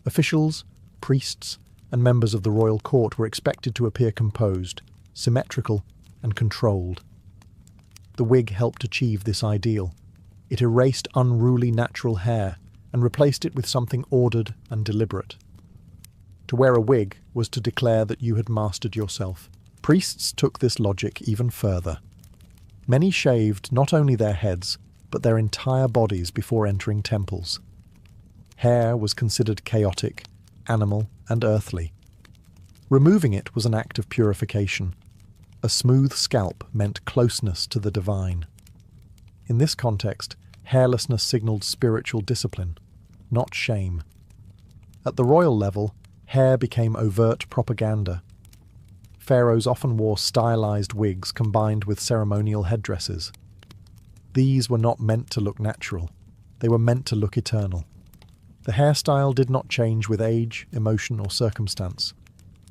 Speaker 1: Officials, priests, and members of the royal court were expected to appear composed, symmetrical, and controlled. The wig helped achieve this ideal. It erased unruly natural hair and replaced it with something ordered and deliberate. To wear a wig was to declare that you had mastered yourself. Priests took this logic even further. Many shaved not only their heads, but their entire bodies before entering temples. Hair was considered chaotic, animal, and earthly. Removing it was an act of purification. A smooth scalp meant closeness to the divine. In this context, hairlessness signaled spiritual discipline, not shame. At the royal level, hair became overt propaganda. Pharaohs often wore stylized wigs combined with ceremonial headdresses. These were not meant to look natural. They were meant to look eternal. The hairstyle did not change with age, emotion, or circumstance.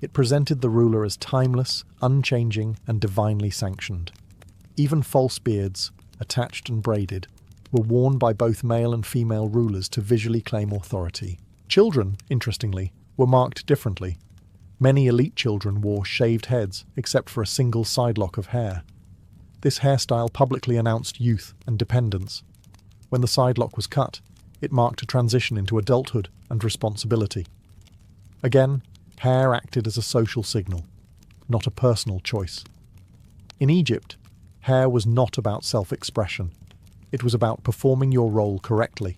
Speaker 1: It presented the ruler as timeless, unchanging, and divinely sanctioned. Even false beards, attached and braided, were worn by both male and female rulers to visually claim authority. Children, interestingly, were marked differently. Many elite children wore shaved heads, except for a single side lock of hair. This hairstyle publicly announced youth and dependence. When the side lock was cut, it marked a transition into adulthood and responsibility. Again, hair acted as a social signal, not a personal choice. In Egypt, hair was not about self-expression. It was about performing your role correctly.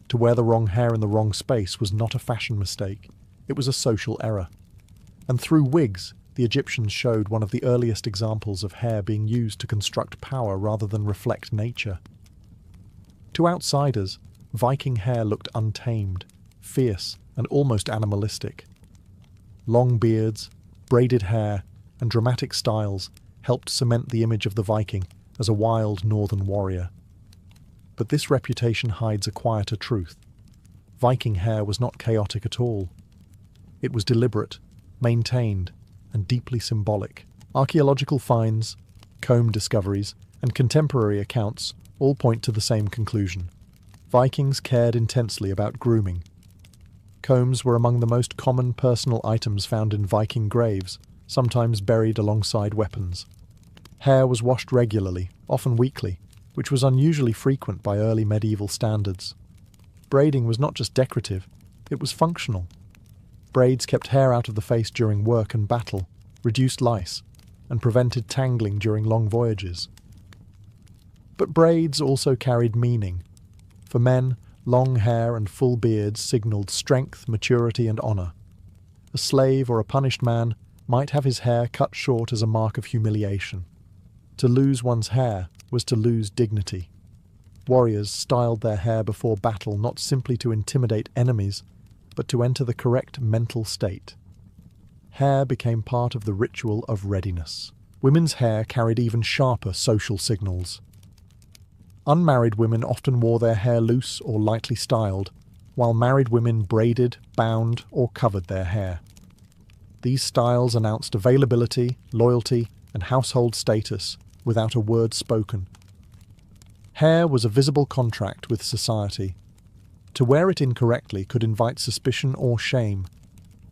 Speaker 1: To wear the wrong hair in the wrong space was not a fashion mistake. It was a social error. And through wigs, the Egyptians showed one of the earliest examples of hair being used to construct power rather than reflect nature. To outsiders, Viking hair looked untamed, fierce, and almost animalistic. Long beards, braided hair, and dramatic styles helped cement the image of the Viking as a wild northern warrior. But this reputation hides a quieter truth. Viking hair was not chaotic at all. It was deliberate, maintained, and deeply symbolic. Archaeological finds, comb discoveries, and contemporary accounts all point to the same conclusion. Vikings cared intensely about grooming. Combs were among the most common personal items found in Viking graves, sometimes buried alongside weapons. Hair was washed regularly, often weekly, which was unusually frequent by early medieval standards. Braiding was not just decorative, it was functional. Braids kept hair out of the face during work and battle, reduced lice, and prevented tangling during long voyages. But braids also carried meaning. For men, long hair and full beards signalled strength, maturity, and honour. A slave or a punished man might have his hair cut short as a mark of humiliation. To lose one's hair was to lose dignity. Warriors styled their hair before battle not simply to intimidate enemies, but to enter the correct mental state. Hair became part of the ritual of readiness. Women's hair carried even sharper social signals. Unmarried women often wore their hair loose or lightly styled, while married women braided, bound, or covered their hair. These styles announced availability, loyalty, and household status without a word spoken. Hair was a visible contract with society. To wear it incorrectly could invite suspicion or shame.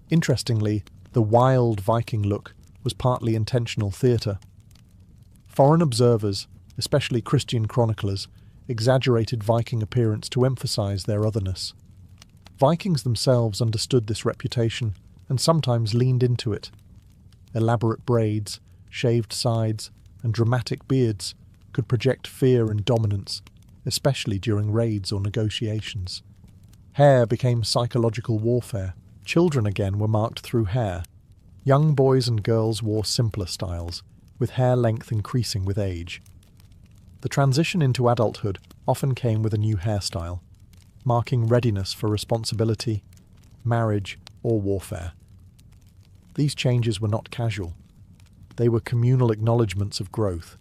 Speaker 1: Interestingly, the wild Viking look was partly intentional theatre. Foreign observers, especially Christian chroniclers, exaggerated Viking appearance to emphasize their otherness. Vikings themselves understood this reputation and sometimes leaned into it. Elaborate braids, shaved sides, and dramatic beards could project fear and dominance, especially during raids or negotiations. Hair became psychological warfare. Children again were marked through hair. Young boys and girls wore simpler styles, with hair length increasing with age. The transition into adulthood often came with a new hairstyle, marking readiness for responsibility, marriage, or warfare. These changes were not casual. They were communal acknowledgements of growth.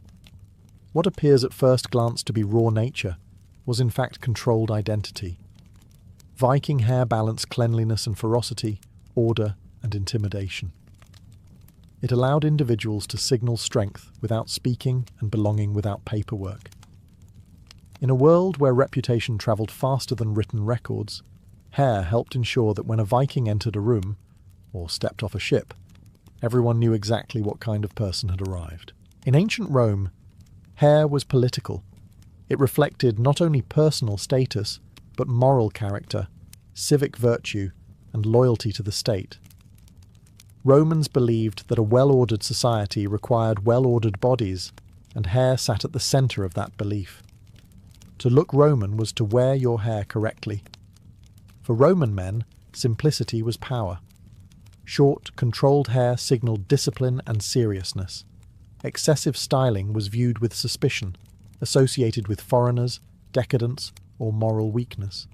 Speaker 1: What appears at first glance to be raw nature was in fact controlled identity. Viking hair balanced cleanliness and ferocity, order and intimidation. It allowed individuals to signal strength without speaking and belonging without paperwork. In a world where reputation travelled faster than written records, hair helped ensure that when a Viking entered a room, or stepped off a ship, everyone knew exactly what kind of person had arrived. In ancient Rome, hair was political. It reflected not only personal status, but moral character, civic virtue, and loyalty to the state. Romans believed that a well-ordered society required well-ordered bodies, and hair sat at the centre of that belief. To look Roman was to wear your hair correctly. For Roman men, simplicity was power. Short, controlled hair signalled discipline and seriousness. Excessive styling was viewed with suspicion, associated with foreigners, decadence, or moral weakness.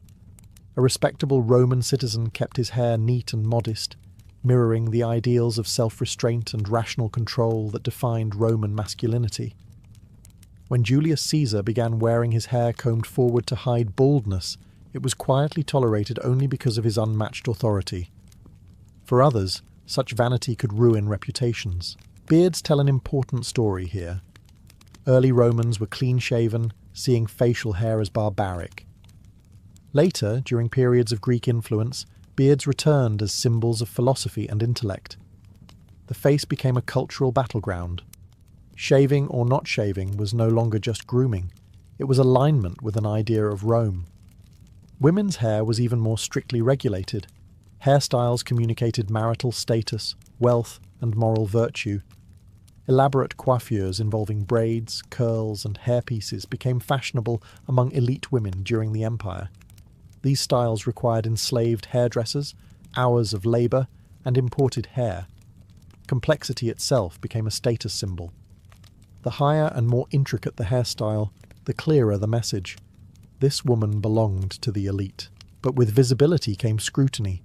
Speaker 1: A respectable Roman citizen kept his hair neat and modest, mirroring the ideals of self-restraint and rational control that defined Roman masculinity. When Julius Caesar began wearing his hair combed forward to hide baldness, it was quietly tolerated only because of his unmatched authority. For others, such vanity could ruin reputations. Beards tell an important story here. Early Romans were clean-shaven, seeing facial hair as barbaric. Later, during periods of Greek influence, beards returned as symbols of philosophy and intellect. The face became a cultural battleground. Shaving or not shaving was no longer just grooming. It was alignment with an idea of Rome. Women's hair was even more strictly regulated. Hairstyles communicated marital status, wealth, and moral virtue. Elaborate coiffures involving braids, curls, and hairpieces became fashionable among elite women during the empire. These styles required enslaved hairdressers, hours of labour, and imported hair. Complexity itself became a status symbol. The higher and more intricate the hairstyle, the clearer the message. This woman belonged to the elite. But with visibility came scrutiny.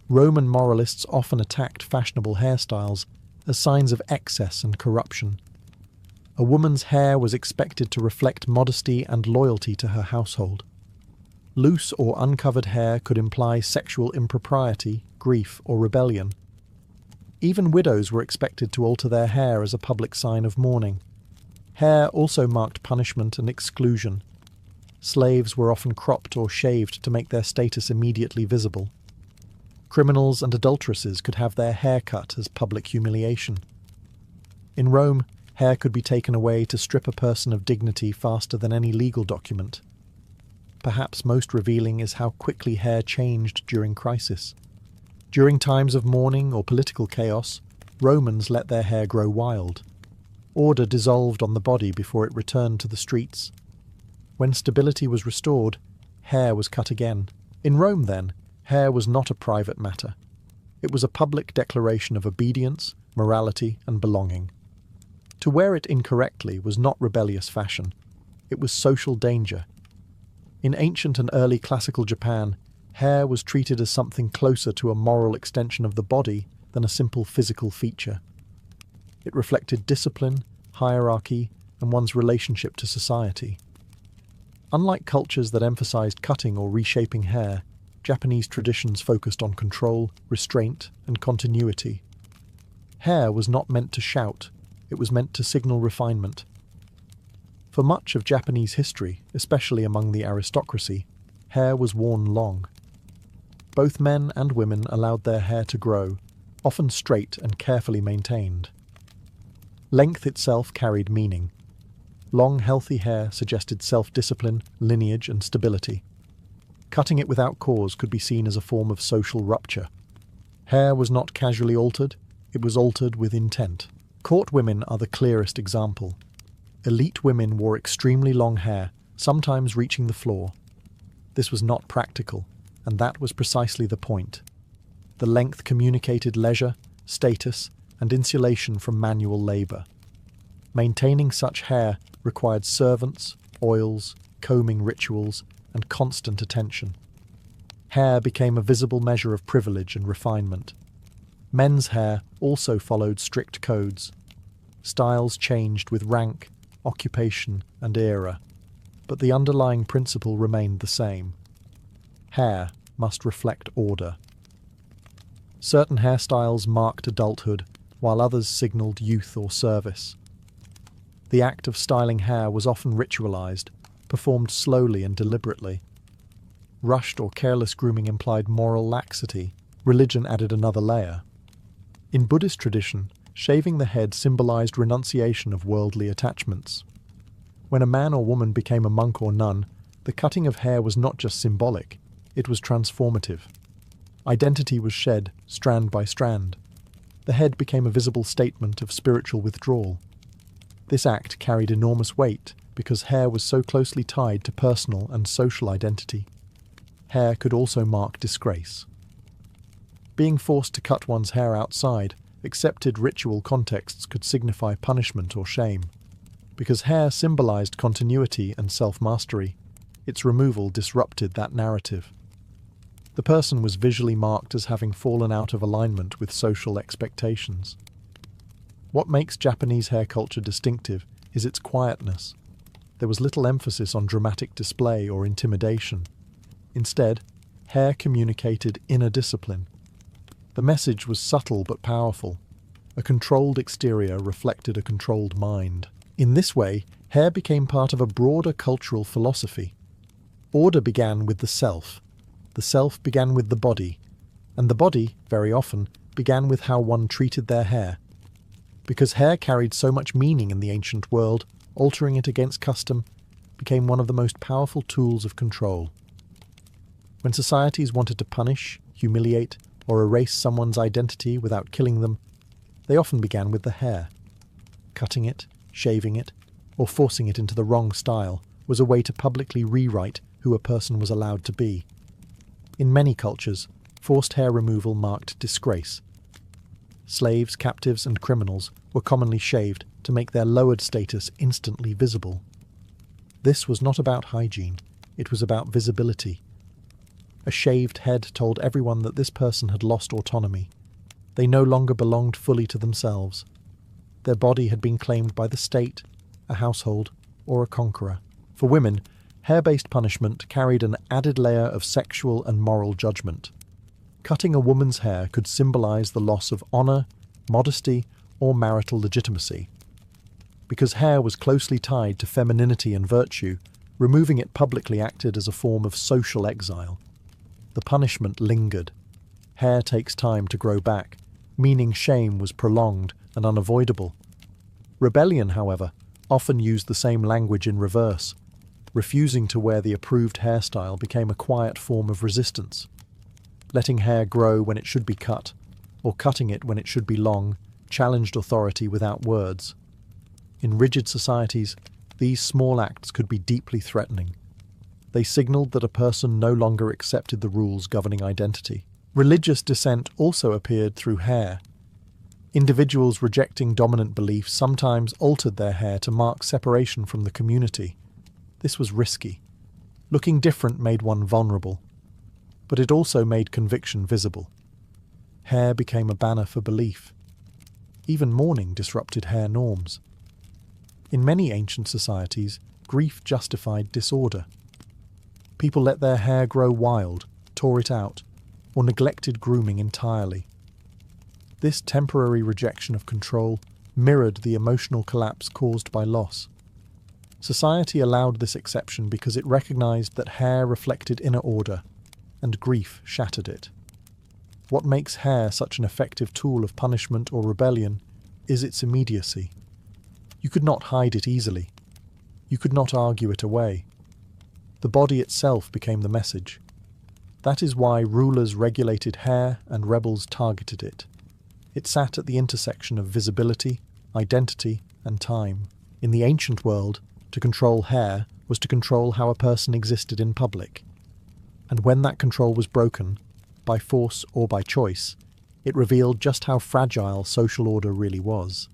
Speaker 1: Roman moralists often attacked fashionable hairstyles as signs of excess and corruption. A woman's hair was expected to reflect modesty and loyalty to her household. Loose or uncovered hair could imply sexual impropriety, grief, or rebellion. Even widows were expected to alter their hair as a public sign of mourning. Hair also marked punishment and exclusion. Slaves were often cropped or shaved to make their status immediately visible. Criminals and adulteresses could have their hair cut as public humiliation. In Rome, hair could be taken away to strip a person of dignity faster than any legal document. Perhaps most revealing is how quickly hair changed during crisis. During times of mourning or political chaos, Romans let their hair grow wild. Order dissolved on the body before it returned to the streets. When stability was restored, hair was cut again. In Rome, then, hair was not a private matter. It was a public declaration of obedience, morality, and belonging. To wear it incorrectly was not rebellious fashion. It was social danger. In ancient and early classical Japan, hair was treated as something closer to a moral extension of the body than a simple physical feature. It reflected discipline, hierarchy, and one's relationship to society. Unlike cultures that emphasized cutting or reshaping hair, Japanese traditions focused on control, restraint, and continuity. Hair was not meant to shout, it was meant to signal refinement. For much of Japanese history, especially among the aristocracy, hair was worn long. Both men and women allowed their hair to grow, often straight and carefully maintained. Length itself carried meaning. Long, healthy hair suggested self-discipline, lineage, and stability. Cutting it without cause could be seen as a form of social rupture. Hair was not casually altered, it was altered with intent. Court women are the clearest example. Elite women wore extremely long hair, sometimes reaching the floor. This was not practical, and that was precisely the point. The length communicated leisure, status, and insulation from manual labor. Maintaining such hair required servants, oils, combing rituals, and constant attention. Hair became a visible measure of privilege and refinement. Men's hair also followed strict codes. Styles changed with rank, occupation, and era, but the underlying principle remained the same. Hair must reflect order. Certain hairstyles marked adulthood, while others signaled youth or service. The act of styling hair was often ritualized, performed slowly and deliberately. Rushed or careless grooming implied moral laxity. Religion added another layer. In Buddhist tradition, shaving the head symbolized renunciation of worldly attachments. When a man or woman became a monk or nun, the cutting of hair was not just symbolic, it was transformative. Identity was shed, strand by strand. The head became a visible statement of spiritual withdrawal. This act carried enormous weight because hair was so closely tied to personal and social identity. Hair could also mark disgrace. Being forced to cut one's hair outside, accepted ritual contexts could signify punishment or shame. Because hair symbolized continuity and self-mastery, its removal disrupted that narrative. The person was visually marked as having fallen out of alignment with social expectations. What makes Japanese hair culture distinctive is its quietness. There was little emphasis on dramatic display or intimidation. Instead, hair communicated inner discipline. The message was subtle but powerful. A controlled exterior reflected a controlled mind. In this way, hair became part of a broader cultural philosophy. Order began with the self began with the body, and the body, very often, began with how one treated their hair. Because hair carried so much meaning in the ancient world, altering it against custom became one of the most powerful tools of control. When societies wanted to punish, humiliate, or erase someone's identity without killing them, they often began with the hair. Cutting it, shaving it, or forcing it into the wrong style was a way to publicly rewrite who a person was allowed to be. In many cultures, forced hair removal marked disgrace. Slaves, captives, and criminals were commonly shaved to make their lowered status instantly visible. This was not about hygiene, it was about visibility. A shaved head told everyone that this person had lost autonomy. They no longer belonged fully to themselves. Their body had been claimed by the state, a household, or a conqueror. For women, hair-based punishment carried an added layer of sexual and moral judgment. Cutting a woman's hair could symbolize the loss of honor, modesty, or marital legitimacy. Because hair was closely tied to femininity and virtue, removing it publicly acted as a form of social exile. The punishment lingered. Hair takes time to grow back, meaning shame was prolonged and unavoidable. Rebellion, however, often used the same language in reverse. Refusing to wear the approved hairstyle became a quiet form of resistance. Letting hair grow when it should be cut, or cutting it when it should be long, challenged authority without words. In rigid societies, these small acts could be deeply threatening. They signaled that a person no longer accepted the rules governing identity. Religious dissent also appeared through hair. Individuals rejecting dominant beliefs sometimes altered their hair to mark separation from the community. This was risky. Looking different made one vulnerable, but it also made conviction visible. Hair became a banner for belief. Even mourning disrupted hair norms. In many ancient societies, grief justified disorder. People let their hair grow wild, tore it out, or neglected grooming entirely. This temporary rejection of control mirrored the emotional collapse caused by loss. Society allowed this exception because it recognized that hair reflected inner order, and grief shattered it. What makes hair such an effective tool of punishment or rebellion is its immediacy. You could not hide it easily. You could not argue it away. The body itself became the message. That is why rulers regulated hair and rebels targeted it. It sat at the intersection of visibility, identity, and time. In the ancient world, to control hair was to control how a person existed in public. And when that control was broken, by force or by choice, it revealed just how fragile social order really was.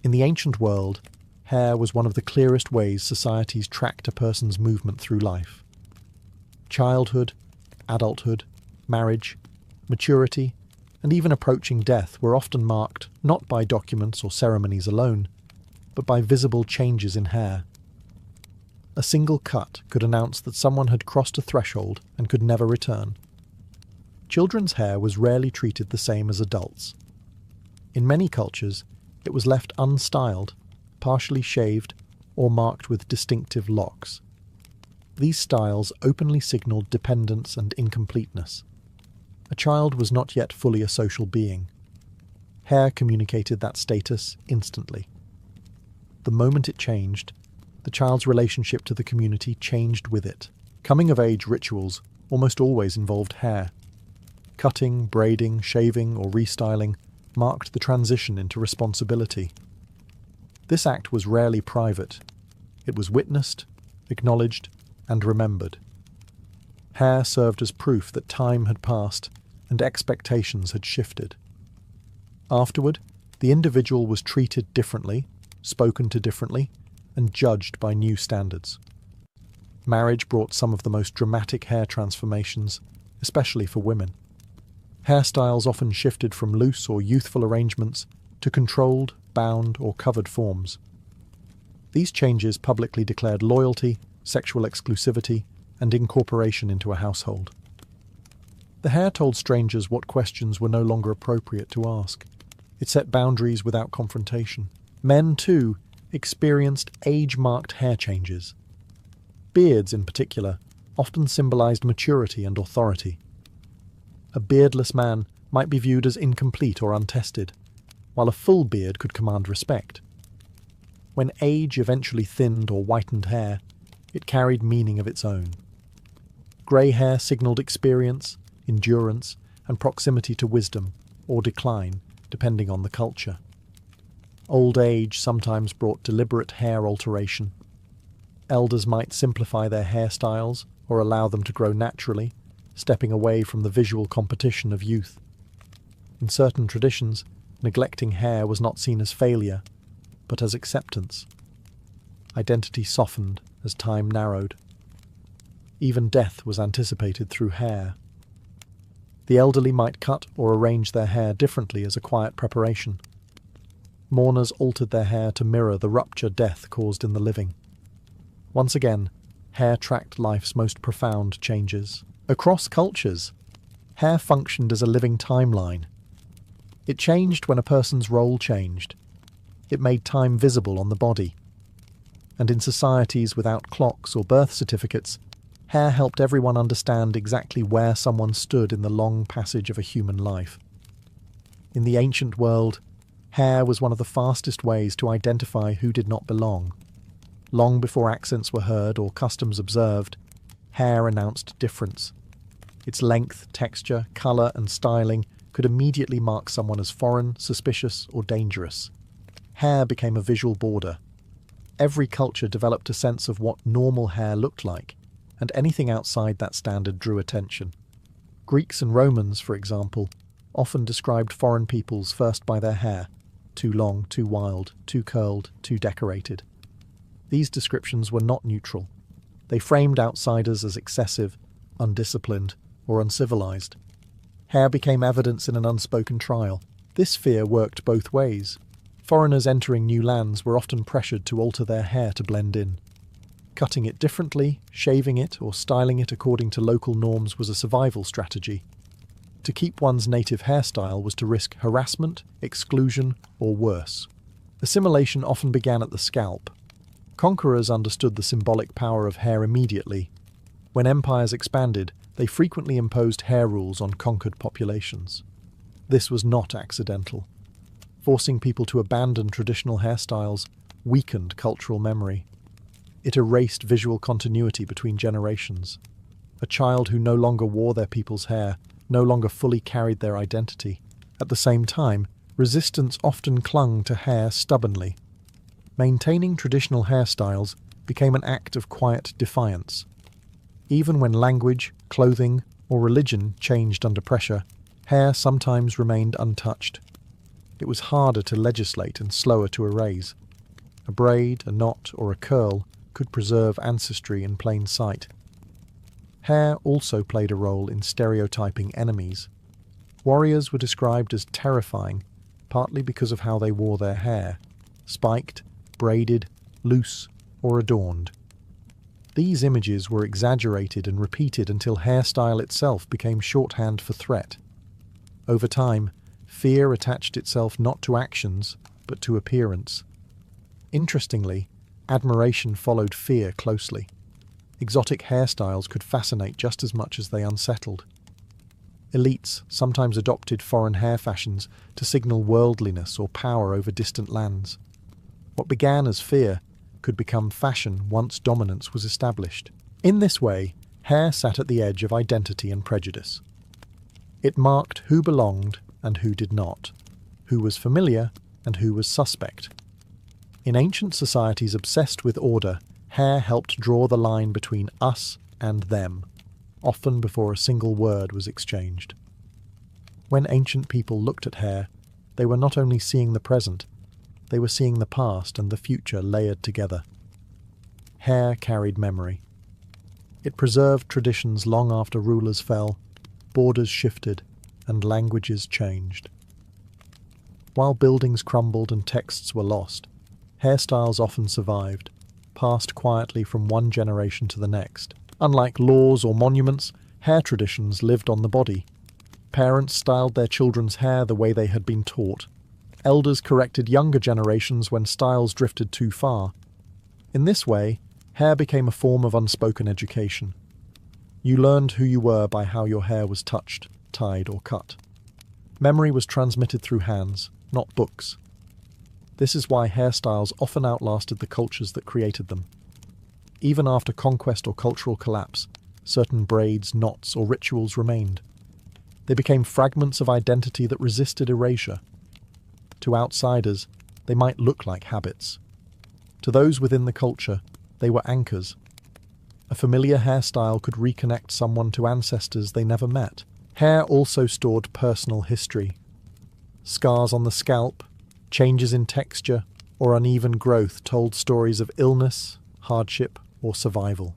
Speaker 1: In the ancient world, hair was one of the clearest ways societies tracked a person's movement through life. Childhood, adulthood, marriage, maturity, and even approaching death were often marked not by documents or ceremonies alone, but by visible changes in hair. A single cut could announce that someone had crossed a threshold and could never return. Children's hair was rarely treated the same as adults. In many cultures, it was left unstyled, partially shaved, or marked with distinctive locks. These styles openly signaled dependence and incompleteness. A child was not yet fully a social being. Hair communicated that status instantly. The moment it changed, the child's relationship to the community changed with it. Coming-of-age rituals almost always involved hair. Cutting, braiding, shaving, or restyling marked the transition into responsibility. This act was rarely private. It was witnessed, acknowledged, and remembered. Hair served as proof that time had passed and expectations had shifted. Afterward, the individual was treated differently, spoken to differently, and judged by new standards. Marriage brought some of the most dramatic hair transformations, especially for women. Hairstyles often shifted from loose or youthful arrangements to controlled, bound, or covered forms. These changes publicly declared loyalty, sexual exclusivity, and incorporation into a household. The hair told strangers what questions were no longer appropriate to ask. It set boundaries without confrontation. Men, too, experienced age-marked hair changes. Beards, in particular, often symbolized maturity and authority. A beardless man might be viewed as incomplete or untested, while a full beard could command respect. When age eventually thinned or whitened hair, it carried meaning of its own. Grey hair signalled experience, endurance, and proximity to wisdom, or decline, depending on the culture. Old age sometimes brought deliberate hair alteration. Elders might simplify their hairstyles or allow them to grow naturally, stepping away from the visual competition of youth. In certain traditions, neglecting hair was not seen as failure, but as acceptance. Identity softened as time narrowed. Even death was anticipated through hair. The elderly might cut or arrange their hair differently as a quiet preparation. Mourners altered their hair to mirror the rupture death caused in the living. Once again, hair tracked life's most profound changes. Across cultures, hair functioned as a living timeline. It changed when a person's role changed. It made time visible on the body. And in societies without clocks or birth certificates, Hair helped everyone understand exactly where someone stood in the long passage of a human life. In the ancient world, hair was one of the fastest ways to identify who did not belong. Long before accents were heard or customs observed, hair announced difference. Its length, texture, colour and styling could immediately mark someone as foreign, suspicious or dangerous. Hair became a visual border. Every culture developed a sense of what normal hair looked like, and anything outside that standard drew attention. Greeks and Romans, for example, often described foreign peoples first by their hair: too long, too wild, too curled, too decorated. These descriptions were not neutral. They framed outsiders as excessive, undisciplined, or uncivilized. Hair became evidence in an unspoken trial. This fear worked both ways. Foreigners entering new lands were often pressured to alter their hair to blend in. Cutting it differently, shaving it, or styling it according to local norms was a survival strategy. To keep one's native hairstyle was to risk harassment, exclusion, or worse. Assimilation often began at the scalp. Conquerors understood the symbolic power of hair immediately. When empires expanded, they frequently imposed hair rules on conquered populations. This was not accidental. Forcing people to abandon traditional hairstyles weakened cultural memory. It erased visual continuity between generations. A child who no longer wore their people's hair no longer fully carried their identity. At the same time, resistance often clung to hair stubbornly. Maintaining traditional hairstyles became an act of quiet defiance. Even when language, clothing, or religion changed under pressure, hair sometimes remained untouched. It was harder to legislate and slower to erase. A braid, a knot, or a curl could preserve ancestry in plain sight. Hair also played a role in stereotyping enemies. Warriors were described as terrifying, partly because of how they wore their hair: spiked, braided, loose, or adorned. These images were exaggerated and repeated until hairstyle itself became shorthand for threat. Over time, fear attached itself not to actions, but to appearance. Interestingly, admiration followed fear closely. Exotic hairstyles could fascinate just as much as they unsettled. Elites sometimes adopted foreign hair fashions to signal worldliness or power over distant lands. What began as fear could become fashion once dominance was established. In this way, hair sat at the edge of identity and prejudice. It marked who belonged and who did not, who was familiar and who was suspect. In ancient societies obsessed with order, hair helped draw the line between us and them, often before a single word was exchanged. When ancient people looked at hair, they were not only seeing the present, they were seeing the past and the future layered together. Hair carried memory. It preserved traditions long after rulers fell, borders shifted, and languages changed. While buildings crumbled and texts were lost, hairstyles often survived, passed quietly from one generation to the next. Unlike laws or monuments, hair traditions lived on the body. Parents styled their children's hair the way they had been taught. Elders corrected younger generations when styles drifted too far. In this way, hair became a form of unspoken education. You learned who you were by how your hair was touched, tied, or cut. Memory was transmitted through hands, not books. This is why hairstyles often outlasted the cultures that created them. Even after conquest or cultural collapse, certain braids, knots, or rituals remained. They became fragments of identity that resisted erasure. To outsiders, they might look like habits. To those within the culture, they were anchors. A familiar hairstyle could reconnect someone to ancestors they never met. Hair also stored personal history. Scars on the scalp, changes in texture, or uneven growth told stories of illness, hardship, or survival.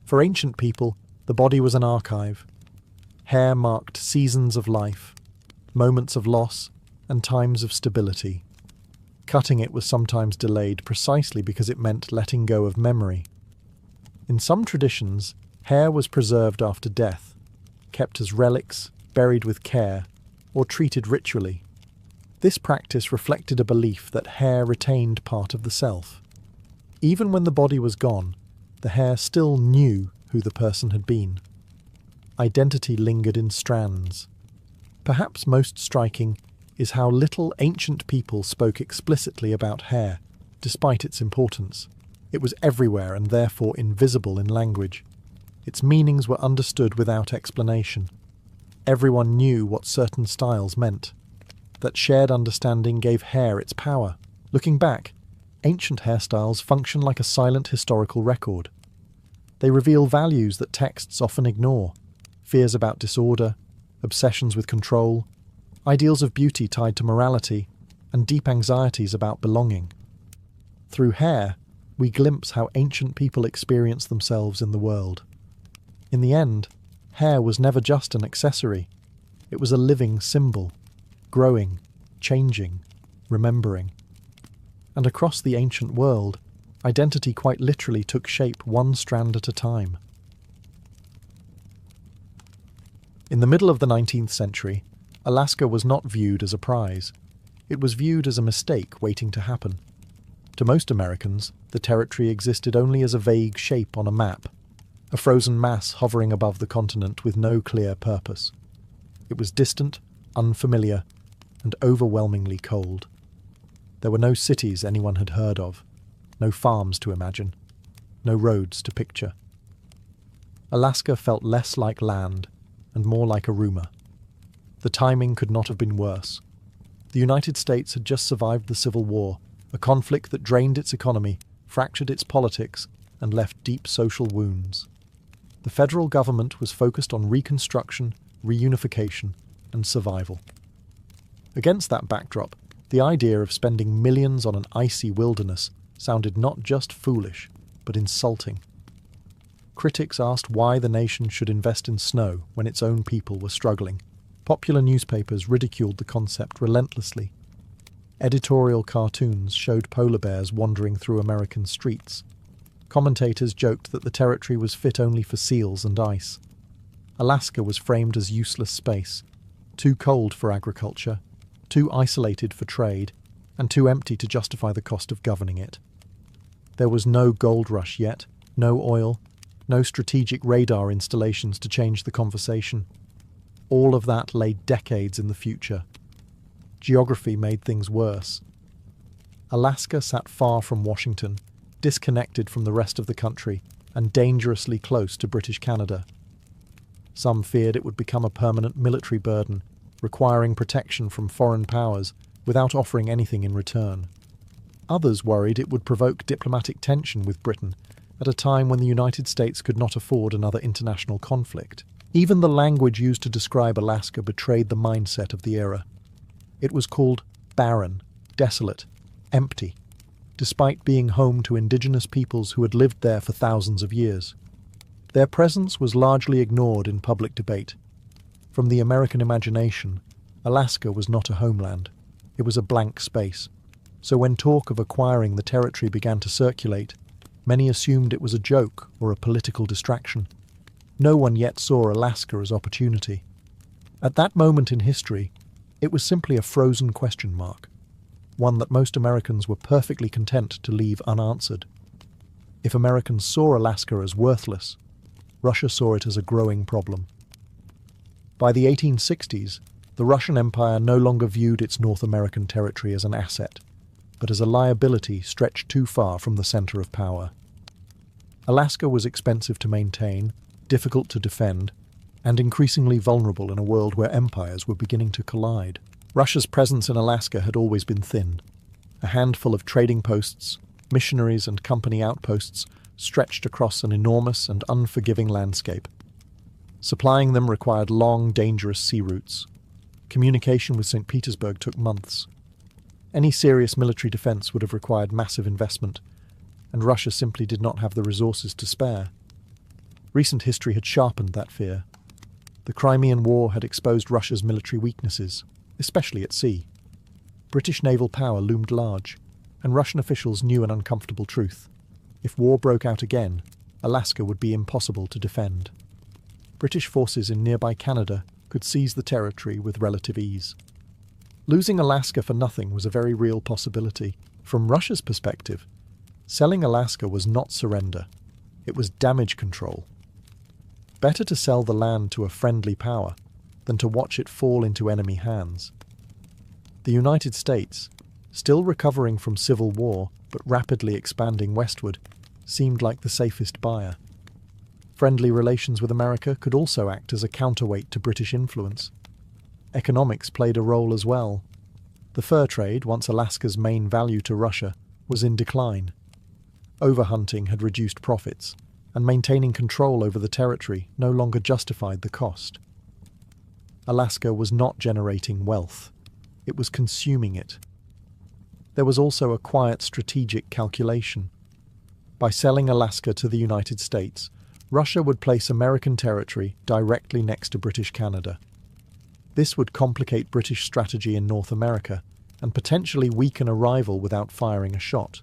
Speaker 1: For ancient people, the body was an archive. Hair marked seasons of life, moments of loss, and times of stability. Cutting it was sometimes delayed precisely because it meant letting go of memory. In some traditions, hair was preserved after death, kept as relics, buried with care, or treated ritually. This practice reflected a belief that hair retained part of the self. Even when the body was gone, the hair still knew who the person had been. Identity lingered in strands. Perhaps most striking is how little ancient people spoke explicitly about hair, despite its importance. It was everywhere and therefore invisible in language. Its meanings were understood without explanation. Everyone knew what certain styles meant. That shared understanding gave hair its power. Looking back, ancient hairstyles function like a silent historical record. They reveal values that texts often ignore: fears about disorder, obsessions with control, ideals of beauty tied to morality, and deep anxieties about belonging. Through hair, we glimpse how ancient people experience themselves in the world. In the end, hair was never just an accessory. It was a living symbol, growing, changing, remembering. And across the ancient world, identity quite literally took shape one strand at a time. In the middle of the 19th century, Alaska was not viewed as a prize. It was viewed as a mistake waiting to happen. To most Americans, the territory existed only as a vague shape on a map, a frozen mass hovering above the continent with no clear purpose. It was distant, unfamiliar, and overwhelmingly cold. There were no cities anyone had heard of, no farms to imagine, no roads to picture. Alaska felt less like land and more like a rumour. The timing could not have been worse. The United States had just survived the Civil War, a conflict that drained its economy, fractured its politics, and left deep social wounds. The federal government was focused on reconstruction, reunification, and survival. Against that backdrop, the idea of spending millions on an icy wilderness sounded not just foolish, but insulting. Critics asked why the nation should invest in snow when its own people were struggling. Popular newspapers ridiculed the concept relentlessly. Editorial cartoons showed polar bears wandering through American streets. Commentators joked that the territory was fit only for seals and ice. Alaska was framed as useless space, too cold for agriculture, too isolated for trade, and too empty to justify the cost of governing it. There was no gold rush yet, no oil, no strategic radar installations to change the conversation. All of that lay decades in the future. Geography made things worse. Alaska sat far from Washington, disconnected from the rest of the country, and dangerously close to British Canada. Some feared it would become a permanent military burden, requiring protection from foreign powers without offering anything in return. Others worried it would provoke diplomatic tension with Britain at a time when the United States could not afford another international conflict. Even the language used to describe Alaska betrayed the mindset of the era. It was called barren, desolate, empty, despite being home to indigenous peoples who had lived there for thousands of years. Their presence was largely ignored in public debate. From the American imagination, Alaska was not a homeland. It was a blank space. So when talk of acquiring the territory began to circulate, many assumed it was a joke or a political distraction. No one yet saw Alaska as opportunity. At that moment in history, it was simply a frozen question mark, one that most Americans were perfectly content to leave unanswered. If Americans saw Alaska as worthless, Russia saw it as a growing problem. By the 1860s, the Russian Empire no longer viewed its North American territory as an asset, but as a liability stretched too far from the center of power. Alaska was expensive to maintain, difficult to defend, and increasingly vulnerable in a world where empires were beginning to collide. Russia's presence in Alaska had always been thin. A handful of trading posts, missionaries and company outposts stretched across an enormous and unforgiving landscape. Supplying them required long, dangerous sea routes. Communication with St. Petersburg took months. Any serious military defense would have required massive investment, and Russia simply did not have the resources to spare. Recent history had sharpened that fear. The Crimean War had exposed Russia's military weaknesses, especially at sea. British naval power loomed large, and Russian officials knew an uncomfortable truth. If war broke out again, Alaska would be impossible to defend. British forces in nearby Canada could seize the territory with relative ease. Losing Alaska for nothing was a very real possibility. From Russia's perspective, selling Alaska was not surrender. It was damage control. Better to sell the land to a friendly power than to watch it fall into enemy hands. The United States, still recovering from civil war but rapidly expanding westward, seemed like the safest buyer. Friendly relations with America could also act as a counterweight to British influence. Economics played a role as well. The fur trade, once Alaska's main value to Russia, was in decline. Overhunting had reduced profits, and maintaining control over the territory no longer justified the cost. Alaska was not generating wealth. It was consuming it. There was also a quiet strategic calculation. By selling Alaska to the United States, Russia would place American territory directly next to British Canada. This would complicate British strategy in North America and potentially weaken a rival without firing a shot.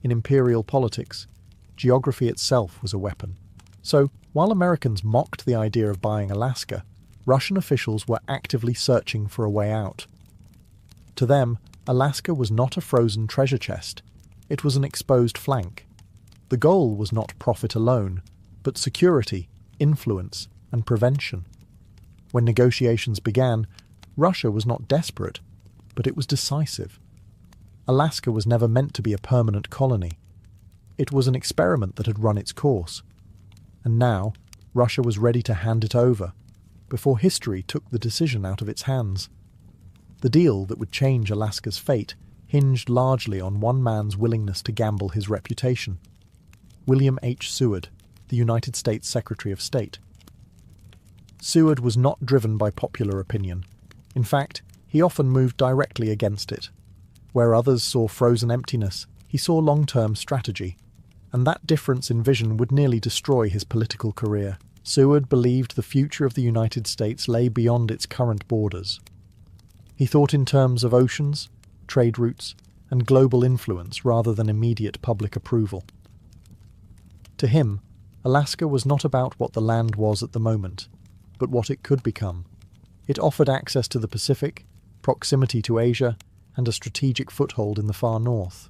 Speaker 1: In imperial politics, geography itself was a weapon. So, while Americans mocked the idea of buying Alaska, Russian officials were actively searching for a way out. To them, Alaska was not a frozen treasure chest. It was an exposed flank. The goal was not profit alone, but security, influence, and prevention. When negotiations began, Russia was not desperate, but it was decisive. Alaska was never meant to be a permanent colony. It was an experiment that had run its course. And now, Russia was ready to hand it over, before history took the decision out of its hands. The deal that would change Alaska's fate hinged largely on one man's willingness to gamble his reputation. William H. Seward, the United States Secretary of State. Seward was not driven by popular opinion. In fact, he often moved directly against it. Where others saw frozen emptiness, he saw long-term strategy, and that difference in vision would nearly destroy his political career. Seward believed the future of the United States lay beyond its current borders. He thought in terms of oceans, trade routes, and global influence rather than immediate public approval. To him, Alaska was not about what the land was at the moment, but what it could become. It offered access to the Pacific, proximity to Asia, and a strategic foothold in the far north.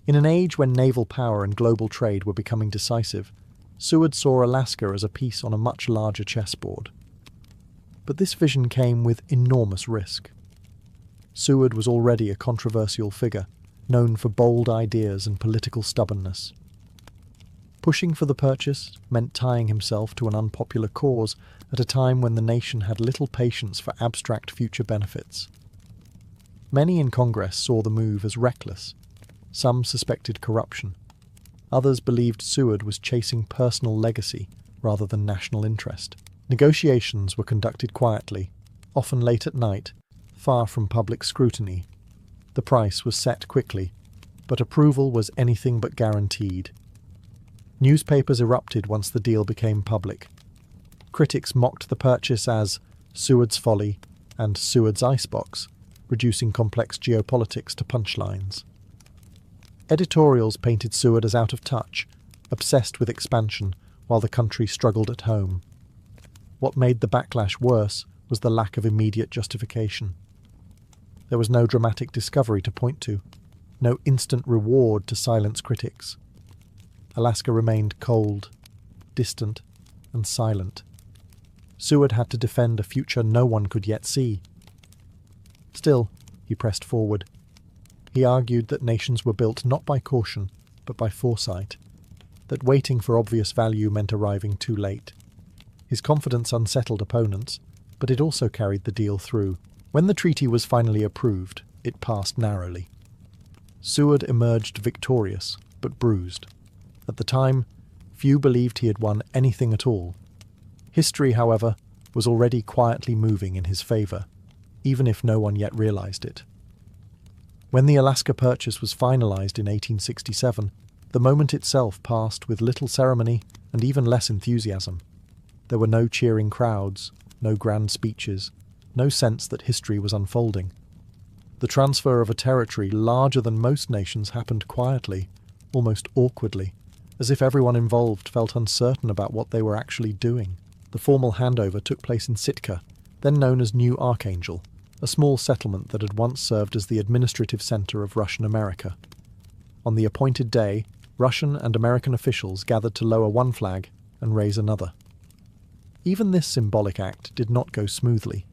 Speaker 1: In an age when naval power and global trade were becoming decisive, Seward saw Alaska as a piece on a much larger chessboard. But this vision came with enormous risk. Seward was already a controversial figure, known for bold ideas and political stubbornness. Pushing for the purchase meant tying himself to an unpopular cause at a time when the nation had little patience for abstract future benefits. Many in Congress saw the move as reckless. Some suspected corruption. Others believed Seward was chasing personal legacy rather than national interest. Negotiations were conducted quietly, often late at night, far from public scrutiny. The price was set quickly, but approval was anything but guaranteed. Newspapers erupted once the deal became public. Critics mocked the purchase as Seward's folly and Seward's icebox, reducing complex geopolitics to punchlines. Editorials painted Seward as out of touch, obsessed with expansion, while the country struggled at home. What made the backlash worse was the lack of immediate justification. There was no dramatic discovery to point to, no instant reward to silence critics. Alaska remained cold, distant, and silent. Seward had to defend a future no one could yet see. Still, he pressed forward. He argued that nations were built not by caution, but by foresight, that waiting for obvious value meant arriving too late. His confidence unsettled opponents, but it also carried the deal through. When the treaty was finally approved, it passed narrowly. Seward emerged victorious, but bruised. At the time, few believed he had won anything at all. History, however, was already quietly moving in his favour, even if no one yet realised it. When the Alaska Purchase was finalised in 1867, the moment itself passed with little ceremony and even less enthusiasm. There were no cheering crowds, no grand speeches, no sense that history was unfolding. The transfer of a territory larger than most nations happened quietly, almost awkwardly, as if everyone involved felt uncertain about what they were actually doing. The formal handover took place in Sitka, then known as New Archangel, a small settlement that had once served as the administrative centre of Russian America. On the appointed day, Russian and American officials gathered to lower one flag and raise another. Even this symbolic act did not go smoothly.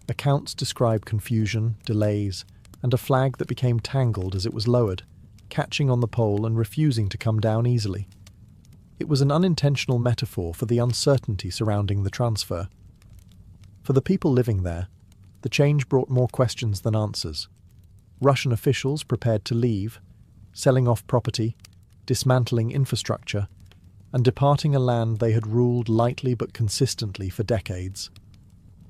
Speaker 1: Accounts describe confusion, delays, and a flag that became tangled as it was lowered, catching on the pole and refusing to come down easily. It was an unintentional metaphor for the uncertainty surrounding the transfer. For the people living there, the change brought more questions than answers. Russian officials prepared to leave, selling off property, dismantling infrastructure, and departing a land they had ruled lightly but consistently for decades.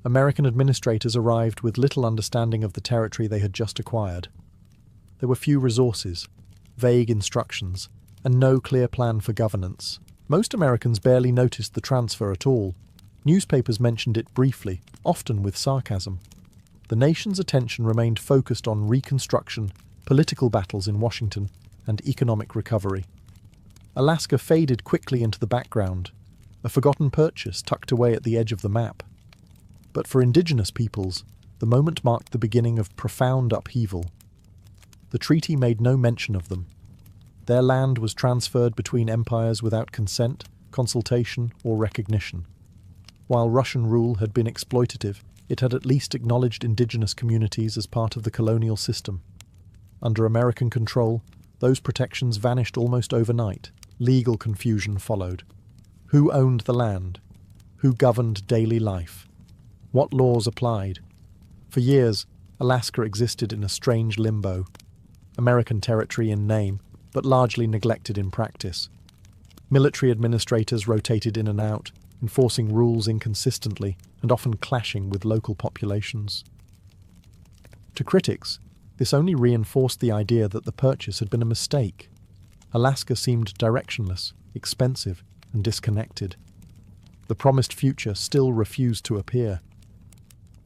Speaker 1: American administrators arrived with little understanding of the territory they had just acquired. There were few resources, vague instructions, and no clear plan for governance. Most Americans barely noticed the transfer at all. Newspapers mentioned it briefly, often with sarcasm. The nation's attention remained focused on reconstruction, political battles in Washington, and economic recovery. Alaska faded quickly into the background, a forgotten purchase tucked away at the edge of the map. But for indigenous peoples, the moment marked the beginning of profound upheaval. The treaty made no mention of them. Their land was transferred between empires without consent, consultation, or recognition. While Russian rule had been exploitative, it had at least acknowledged indigenous communities as part of the colonial system. Under American control, those protections vanished almost overnight. Legal confusion followed. Who owned the land? Who governed daily life? What laws applied? For years, Alaska existed in a strange limbo. American territory in name, but largely neglected in practice. Military administrators rotated in and out, enforcing rules inconsistently and often clashing with local populations. To critics, this only reinforced the idea that the purchase had been a mistake. Alaska seemed directionless, expensive, and disconnected. The promised future still refused to appear.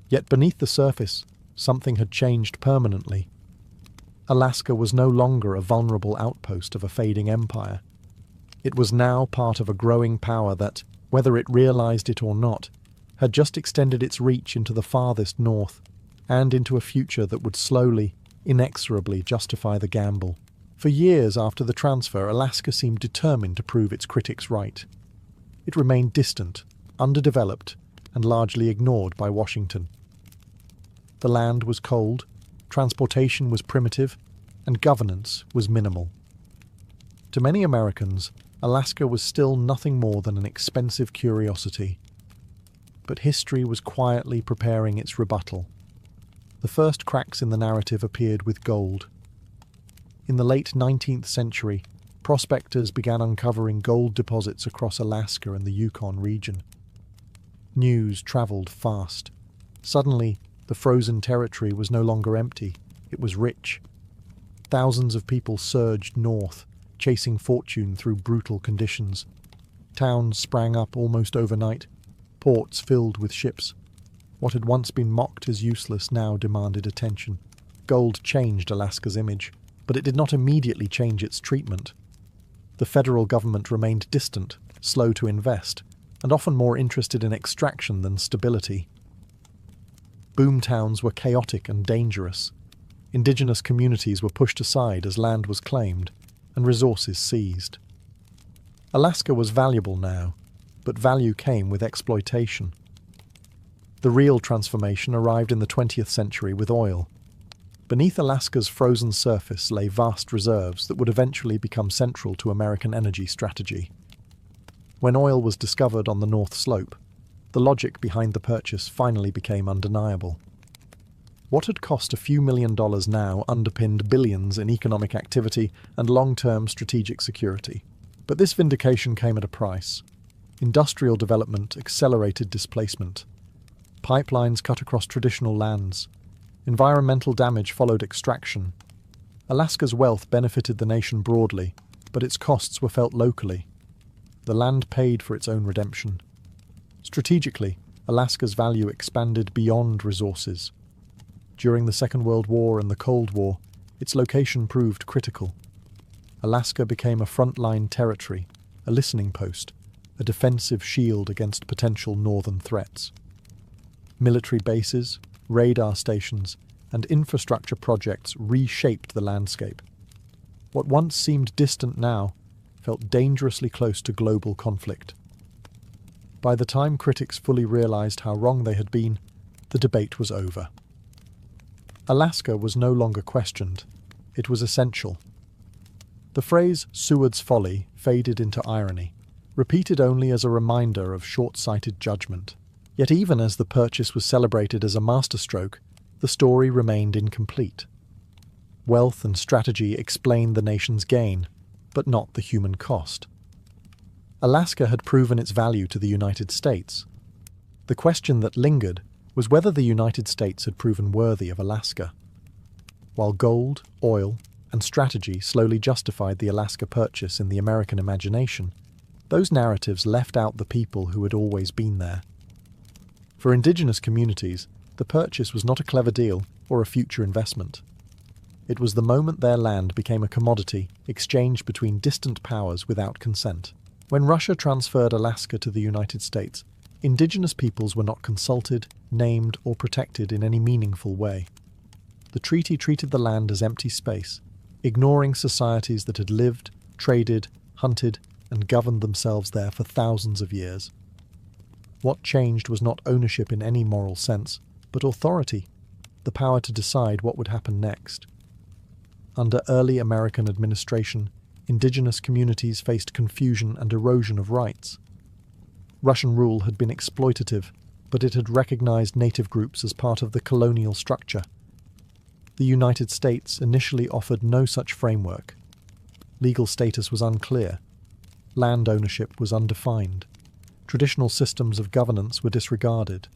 Speaker 1: Yet beneath the surface, something had changed permanently. Alaska was no longer a vulnerable outpost of a fading empire. It was now part of a growing power that, whether it realized it or not, had just extended its reach into the farthest north and into a future that would slowly, inexorably justify the gamble. For years after the transfer, Alaska seemed determined to prove its critics right. It remained distant, underdeveloped, and largely ignored by Washington. The land was cold, transportation was primitive, and governance was minimal. To many Americans, Alaska was still nothing more than an expensive curiosity. But history was quietly preparing its rebuttal. The first cracks in the narrative appeared with gold. In the late 19th century, prospectors began uncovering gold deposits across Alaska and the Yukon region. News traveled fast. Suddenly, the frozen territory was no longer empty, it was rich. Thousands of people surged north, chasing fortune through brutal conditions. Towns sprang up almost overnight, ports filled with ships. What had once been mocked as useless now demanded attention. Gold changed Alaska's image, but it did not immediately change its treatment. The federal government remained distant, slow to invest, and often more interested in extraction than stability. Boomtowns were chaotic and dangerous. Indigenous communities were pushed aside as land was claimed, and resources seized. Alaska was valuable now, but value came with exploitation. The real transformation arrived in the 20th century with oil. Beneath Alaska's frozen surface lay vast reserves that would eventually become central to American energy strategy. When oil was discovered on the North Slope, the logic behind the purchase finally became undeniable. What had cost a few $1 million now underpinned billions in economic activity and long-term strategic security. But this vindication came at a price. Industrial development accelerated displacement. Pipelines cut across traditional lands. Environmental damage followed extraction. Alaska's wealth benefited the nation broadly, but its costs were felt locally. The land paid for its own redemption. Strategically, Alaska's value expanded beyond resources. During the Second World War and the Cold War, its location proved critical. Alaska became a frontline territory, a listening post, a defensive shield against potential northern threats. Military bases, radar stations, and infrastructure projects reshaped the landscape. What once seemed distant now felt dangerously close to global conflict. By the time critics fully realized how wrong they had been, the debate was over. Alaska was no longer questioned. It was essential. The phrase "Seward's folly" faded into irony, repeated only as a reminder of short-sighted judgment. Yet even as the purchase was celebrated as a masterstroke, the story remained incomplete. Wealth and strategy explained the nation's gain, but not the human cost. Alaska had proven its value to the United States. The question that lingered was whether the United States had proven worthy of Alaska. While gold, oil, and strategy slowly justified the Alaska purchase in the American imagination, those narratives left out the people who had always been there. For indigenous communities, the purchase was not a clever deal or a future investment. It was the moment their land became a commodity exchanged between distant powers without consent. When Russia transferred Alaska to the United States, indigenous peoples were not consulted, named, or protected in any meaningful way. The treaty treated the land as empty space, ignoring societies that had lived, traded, hunted, and governed themselves there for thousands of years. What changed was not ownership in any moral sense, but authority, the power to decide what would happen next. Under early American administration, indigenous communities faced confusion and erosion of rights. Russian rule had been exploitative, but it had recognized native groups as part of the colonial structure. The United States initially offered no such framework. Legal status was unclear. Land ownership was undefined. Traditional systems of governance were disregarded.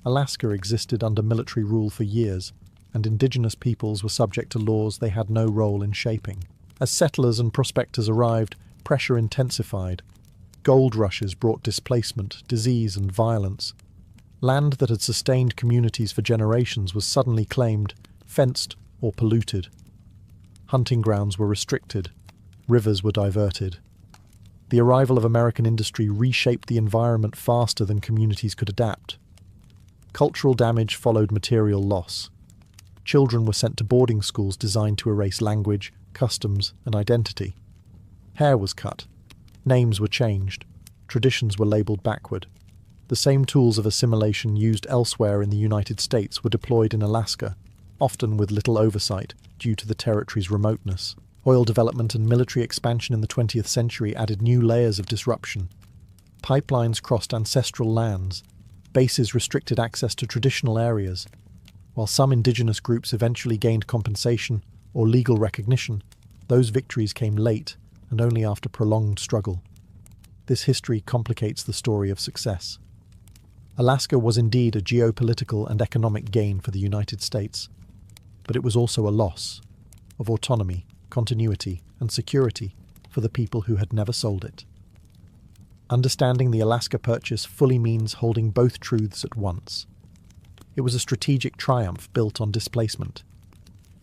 Speaker 1: Alaska existed under military rule for years, and indigenous peoples were subject to laws they had no role in shaping. As settlers and prospectors arrived, pressure intensified. Gold rushes brought displacement, disease, and violence. Land that had sustained communities for generations was suddenly claimed, fenced, or polluted. Hunting grounds were restricted. Rivers were diverted. The arrival of American industry reshaped the environment faster than communities could adapt. Cultural damage followed material loss. Children were sent to boarding schools designed to erase language, customs, and identity. Hair was cut. Names were changed. Traditions were labelled backward. The same tools of assimilation used elsewhere in the United States were deployed in Alaska, often with little oversight due to the territory's remoteness. Oil development and military expansion in the 20th century added new layers of disruption. Pipelines crossed ancestral lands. Bases restricted access to traditional areas. While some indigenous groups eventually gained compensation or legal recognition, those victories came late and only after prolonged struggle. This history complicates the story of success. Alaska was indeed a geopolitical and economic gain for the United States, but it was also a loss of autonomy, continuity, and security for the people who had never sold it. Understanding the Alaska purchase fully means holding both truths at once. It was a strategic triumph built on displacement,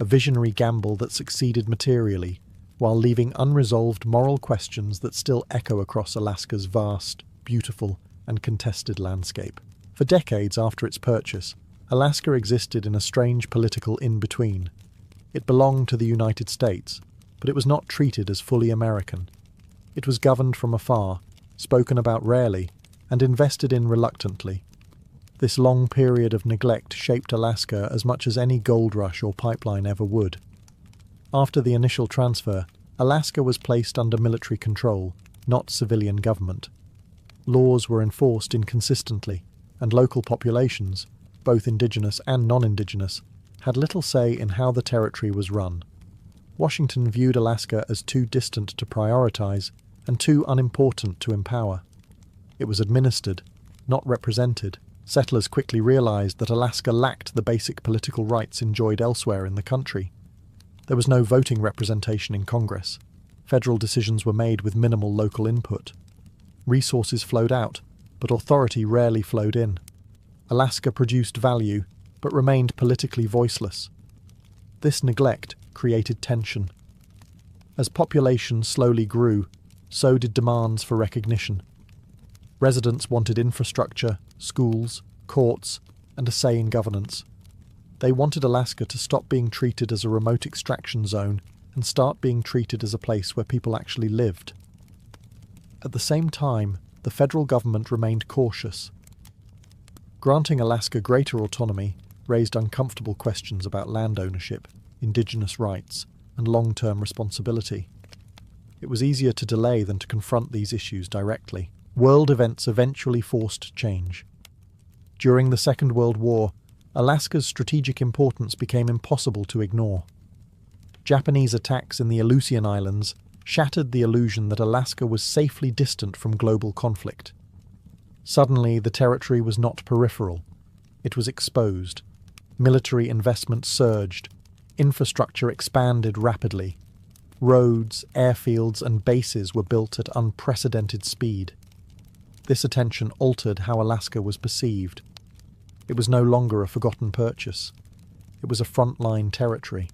Speaker 1: a visionary gamble that succeeded materially, while leaving unresolved moral questions that still echo across Alaska's vast, beautiful, and contested landscape. For decades after its purchase, Alaska existed in a strange political in-between. It belonged to the United States, but it was not treated as fully American. It was governed from afar, spoken about rarely, and invested in reluctantly. This long period of neglect shaped Alaska as much as any gold rush or pipeline ever would. After the initial transfer, Alaska was placed under military control, not civilian government. Laws were enforced inconsistently, and local populations, both indigenous and non-indigenous, had little say in how the territory was run. Washington viewed Alaska as too distant to prioritize and too unimportant to empower. It was administered, not represented. Settlers quickly realized that Alaska lacked the basic political rights enjoyed elsewhere in the country. There was no voting representation in Congress. Federal decisions were made with minimal local input. Resources flowed out, but authority rarely flowed in. Alaska produced value, but remained politically voiceless. This neglect created tension. As population slowly grew, so did demands for recognition. Residents wanted infrastructure, schools, courts, and a say in governance. They wanted Alaska to stop being treated as a remote extraction zone and start being treated as a place where people actually lived. At the same time, the federal government remained cautious. Granting Alaska greater autonomy raised uncomfortable questions about land ownership, indigenous rights, and long-term responsibility. It was easier to delay than to confront these issues directly. World events eventually forced change. During the Second World War, Alaska's strategic importance became impossible to ignore. Japanese attacks in the Aleutian Islands shattered the illusion that Alaska was safely distant from global conflict. Suddenly, the territory was not peripheral. It was exposed. Military investment surged. Infrastructure expanded rapidly. Roads, airfields, and bases were built at unprecedented speed. This attention altered how Alaska was perceived. It was no longer a forgotten purchase. It was a frontline territory.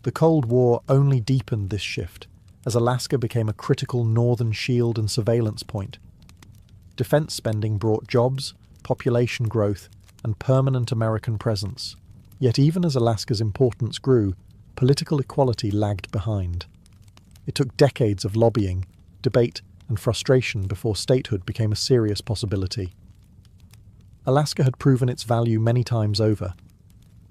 Speaker 1: The Cold War only deepened this shift, as Alaska became a critical northern shield and surveillance point. Defense spending brought jobs, population growth, and permanent American presence. Yet even as Alaska's importance grew, political equality lagged behind. It took decades of lobbying, debate, and frustration before statehood became a serious possibility. Alaska had proven its value many times over.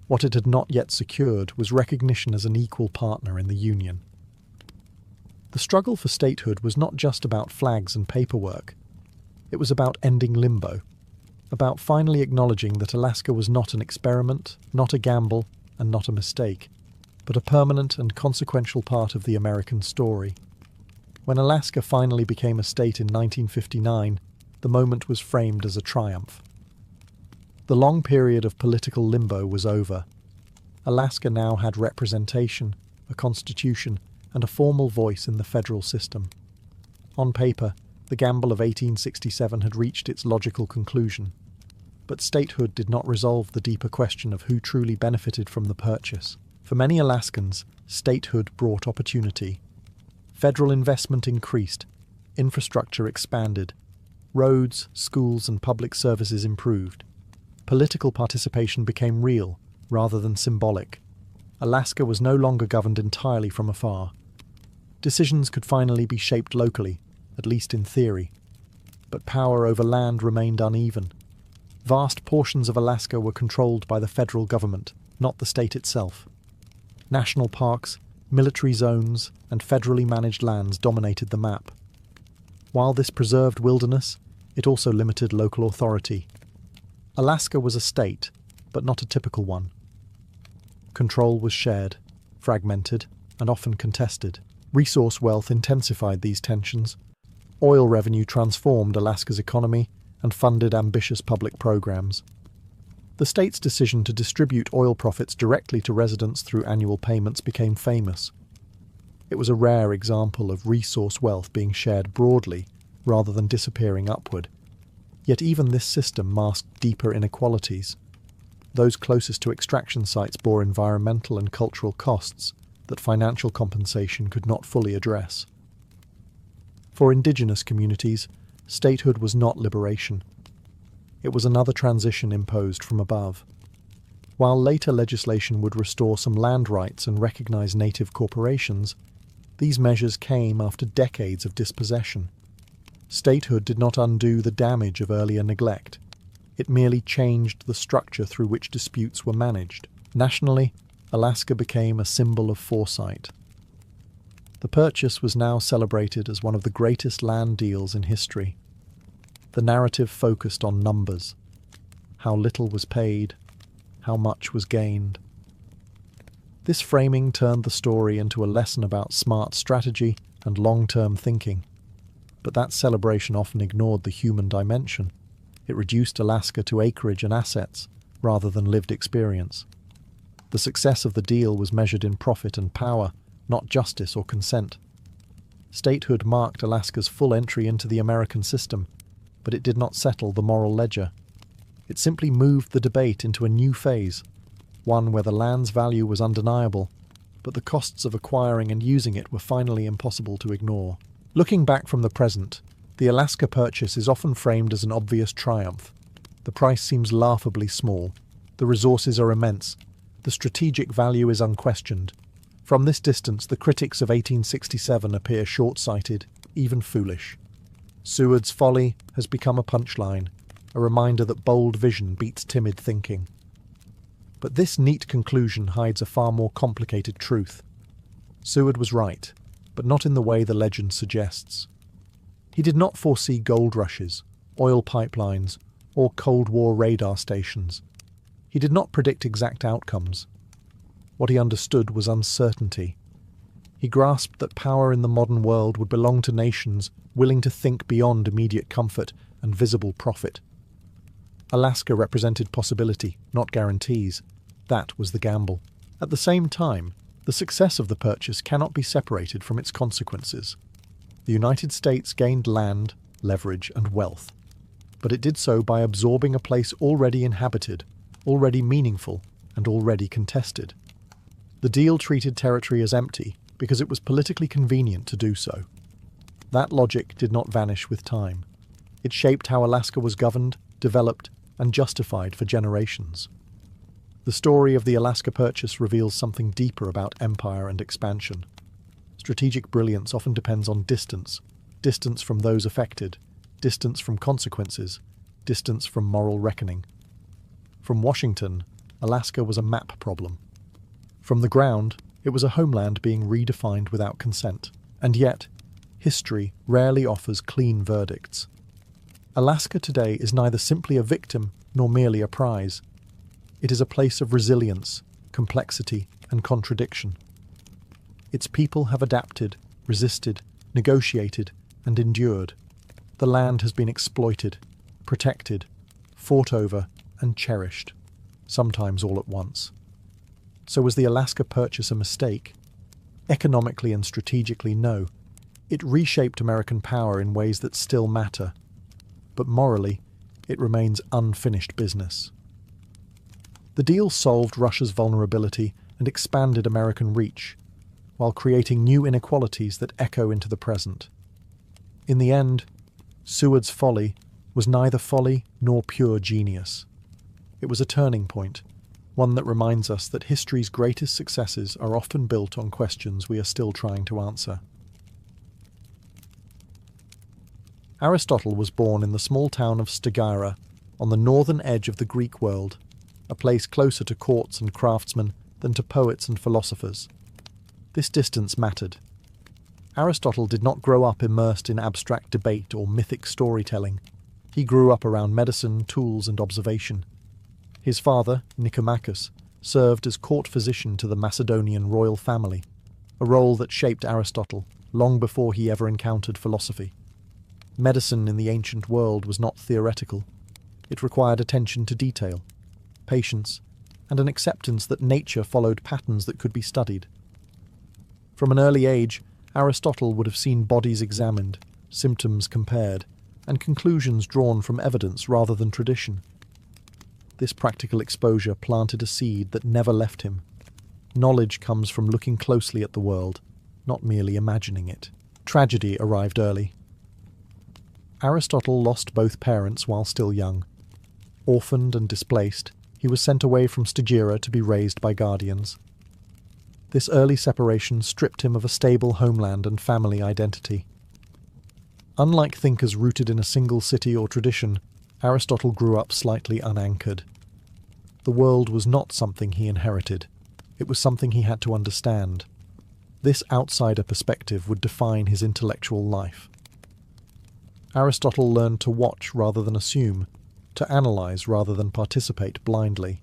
Speaker 1: What it had not yet secured was recognition as an equal partner in the Union. The struggle for statehood was not just about flags and paperwork. It was about ending limbo, about finally acknowledging that Alaska was not an experiment, not a gamble, and not a mistake, but a permanent and consequential part of the American story. When Alaska finally became a state in 1959, the moment was framed as a triumph. The long period of political limbo was over. Alaska now had representation, a constitution, and a formal voice in the federal system. On paper, the gamble of 1867 had reached its logical conclusion. But statehood did not resolve the deeper question of who truly benefited from the purchase. For many Alaskans, statehood brought opportunity. Federal investment increased, infrastructure expanded, roads, schools, and public services improved. Political participation became real, rather than symbolic. Alaska was no longer governed entirely from afar. Decisions could finally be shaped locally, at least in theory. But power over land remained uneven. Vast portions of Alaska were controlled by the federal government, not the state itself. National parks, military zones, and federally managed lands dominated the map. While this preserved wilderness, it also limited local authority. Alaska was a state, but not a typical one. Control was shared, fragmented, and often contested. Resource wealth intensified these tensions. Oil revenue transformed Alaska's economy and funded ambitious public programs. The state's decision to distribute oil profits directly to residents through annual payments became famous. It was a rare example of resource wealth being shared broadly rather than disappearing upward. Yet even this system masked deeper inequalities. Those closest to extraction sites bore environmental and cultural costs that financial compensation could not fully address. For indigenous communities, statehood was not liberation. It was another transition imposed from above. While later legislation would restore some land rights and recognize native corporations, these measures came after decades of dispossession. Statehood did not undo the damage of earlier neglect. It merely changed the structure through which disputes were managed. Nationally, Alaska became a symbol of foresight. The purchase was now celebrated as one of the greatest land deals in history. The narrative focused on numbers. How little was paid, how much was gained. This framing turned the story into a lesson about smart strategy and long-term thinking. But that celebration often ignored the human dimension. It reduced Alaska to acreage and assets, rather than lived experience. The success of the deal was measured in profit and power, not justice or consent. Statehood marked Alaska's full entry into the American system, but it did not settle the moral ledger. It simply moved the debate into a new phase, one where the land's value was undeniable, but the costs of acquiring and using it were finally impossible to ignore. Looking back from the present, the Alaska purchase is often framed as an obvious triumph. The price seems laughably small. The resources are immense. The strategic value is unquestioned. From this distance, the critics of 1867 appear short-sighted, even foolish. Seward's folly has become a punchline, a reminder that bold vision beats timid thinking. But this neat conclusion hides a far more complicated truth. Seward was right, but not in the way the legend suggests. He did not foresee gold rushes, oil pipelines, or Cold War radar stations. He did not predict exact outcomes. What he understood was uncertainty. He grasped that power in the modern world would belong to nations willing to think beyond immediate comfort and visible profit. Alaska represented possibility, not guarantees. That was the gamble. At the same time, the success of the purchase cannot be separated from its consequences. The United States gained land, leverage, and wealth, but it did so by absorbing a place already inhabited, already meaningful, and already contested. The deal treated territory as empty because it was politically convenient to do so. That logic did not vanish with time. It shaped how Alaska was governed, developed, and justified for generations. The story of the Alaska Purchase reveals something deeper about empire and expansion. Strategic brilliance often depends on distance, distance from those affected, distance from consequences, distance from moral reckoning. From Washington, Alaska was a map problem. From the ground, it was a homeland being redefined without consent. And yet, history rarely offers clean verdicts. Alaska today is neither simply a victim nor merely a prize. It is a place of resilience, complexity, and contradiction. Its people have adapted, resisted, negotiated, and endured. The land has been exploited, protected, fought over, and cherished, sometimes all at once. So was the Alaska Purchase a mistake? Economically and strategically, no. It reshaped American power in ways that still matter. But morally, it remains unfinished business. The deal solved Russia's vulnerability and expanded American reach, while creating new inequalities that echo into the present. In the end, Seward's folly was neither folly nor pure genius. It was a turning point, one that reminds us that history's greatest successes are often built on questions we are still trying to answer. Aristotle was born in the small town of Stagira, on the northern edge of the Greek world, a place closer to courts and craftsmen than to poets and philosophers. This distance mattered. Aristotle did not grow up immersed in abstract debate or mythic storytelling. He grew up around medicine, tools, and observation. His father, Nicomachus, served as court physician to the Macedonian royal family, a role that shaped Aristotle long before he ever encountered philosophy. Medicine in the ancient world was not theoretical. It required attention to detail, patience, and an acceptance that nature followed patterns that could be studied. From an early age, Aristotle would have seen bodies examined, symptoms compared, and conclusions drawn from evidence rather than tradition. This practical exposure planted a seed that never left him. Knowledge comes from looking closely at the world, not merely imagining it. Tragedy arrived early. Aristotle lost both parents while still young. Orphaned and displaced, he was sent away from Stagira to be raised by guardians. This early separation stripped him of a stable homeland and family identity. Unlike thinkers rooted in a single city or tradition, Aristotle grew up slightly unanchored. The world was not something he inherited. It was something he had to understand. This outsider perspective would define his intellectual life. Aristotle learned to watch rather than assume, to analyze rather than participate blindly.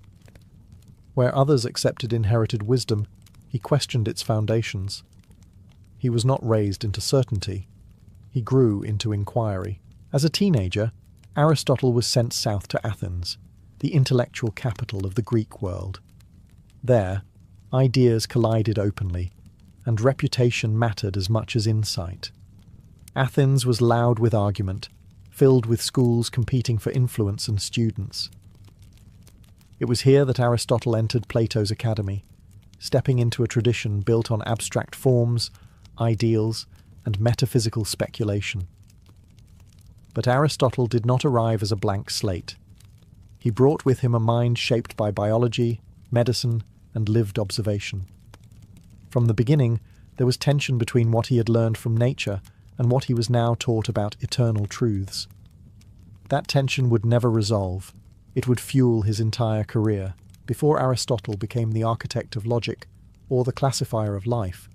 Speaker 1: Where others accepted inherited wisdom, he questioned its foundations. He was not raised into certainty. He grew into inquiry. As a teenager, Aristotle was sent south to Athens, the intellectual capital of the Greek world. There, ideas collided openly, and reputation mattered as much as insight. Athens was loud with argument, filled with schools competing for influence and students. It was here that Aristotle entered Plato's academy, stepping into a tradition built on abstract forms, ideals, and metaphysical speculation. But Aristotle did not arrive as a blank slate. He brought with him a mind shaped by biology, medicine, and lived observation. From the beginning, there was tension between what he had learned from nature and what he was now taught about eternal truths. That tension would never resolve. It would fuel his entire career. Before Aristotle became the architect of logic, or the classifier of life,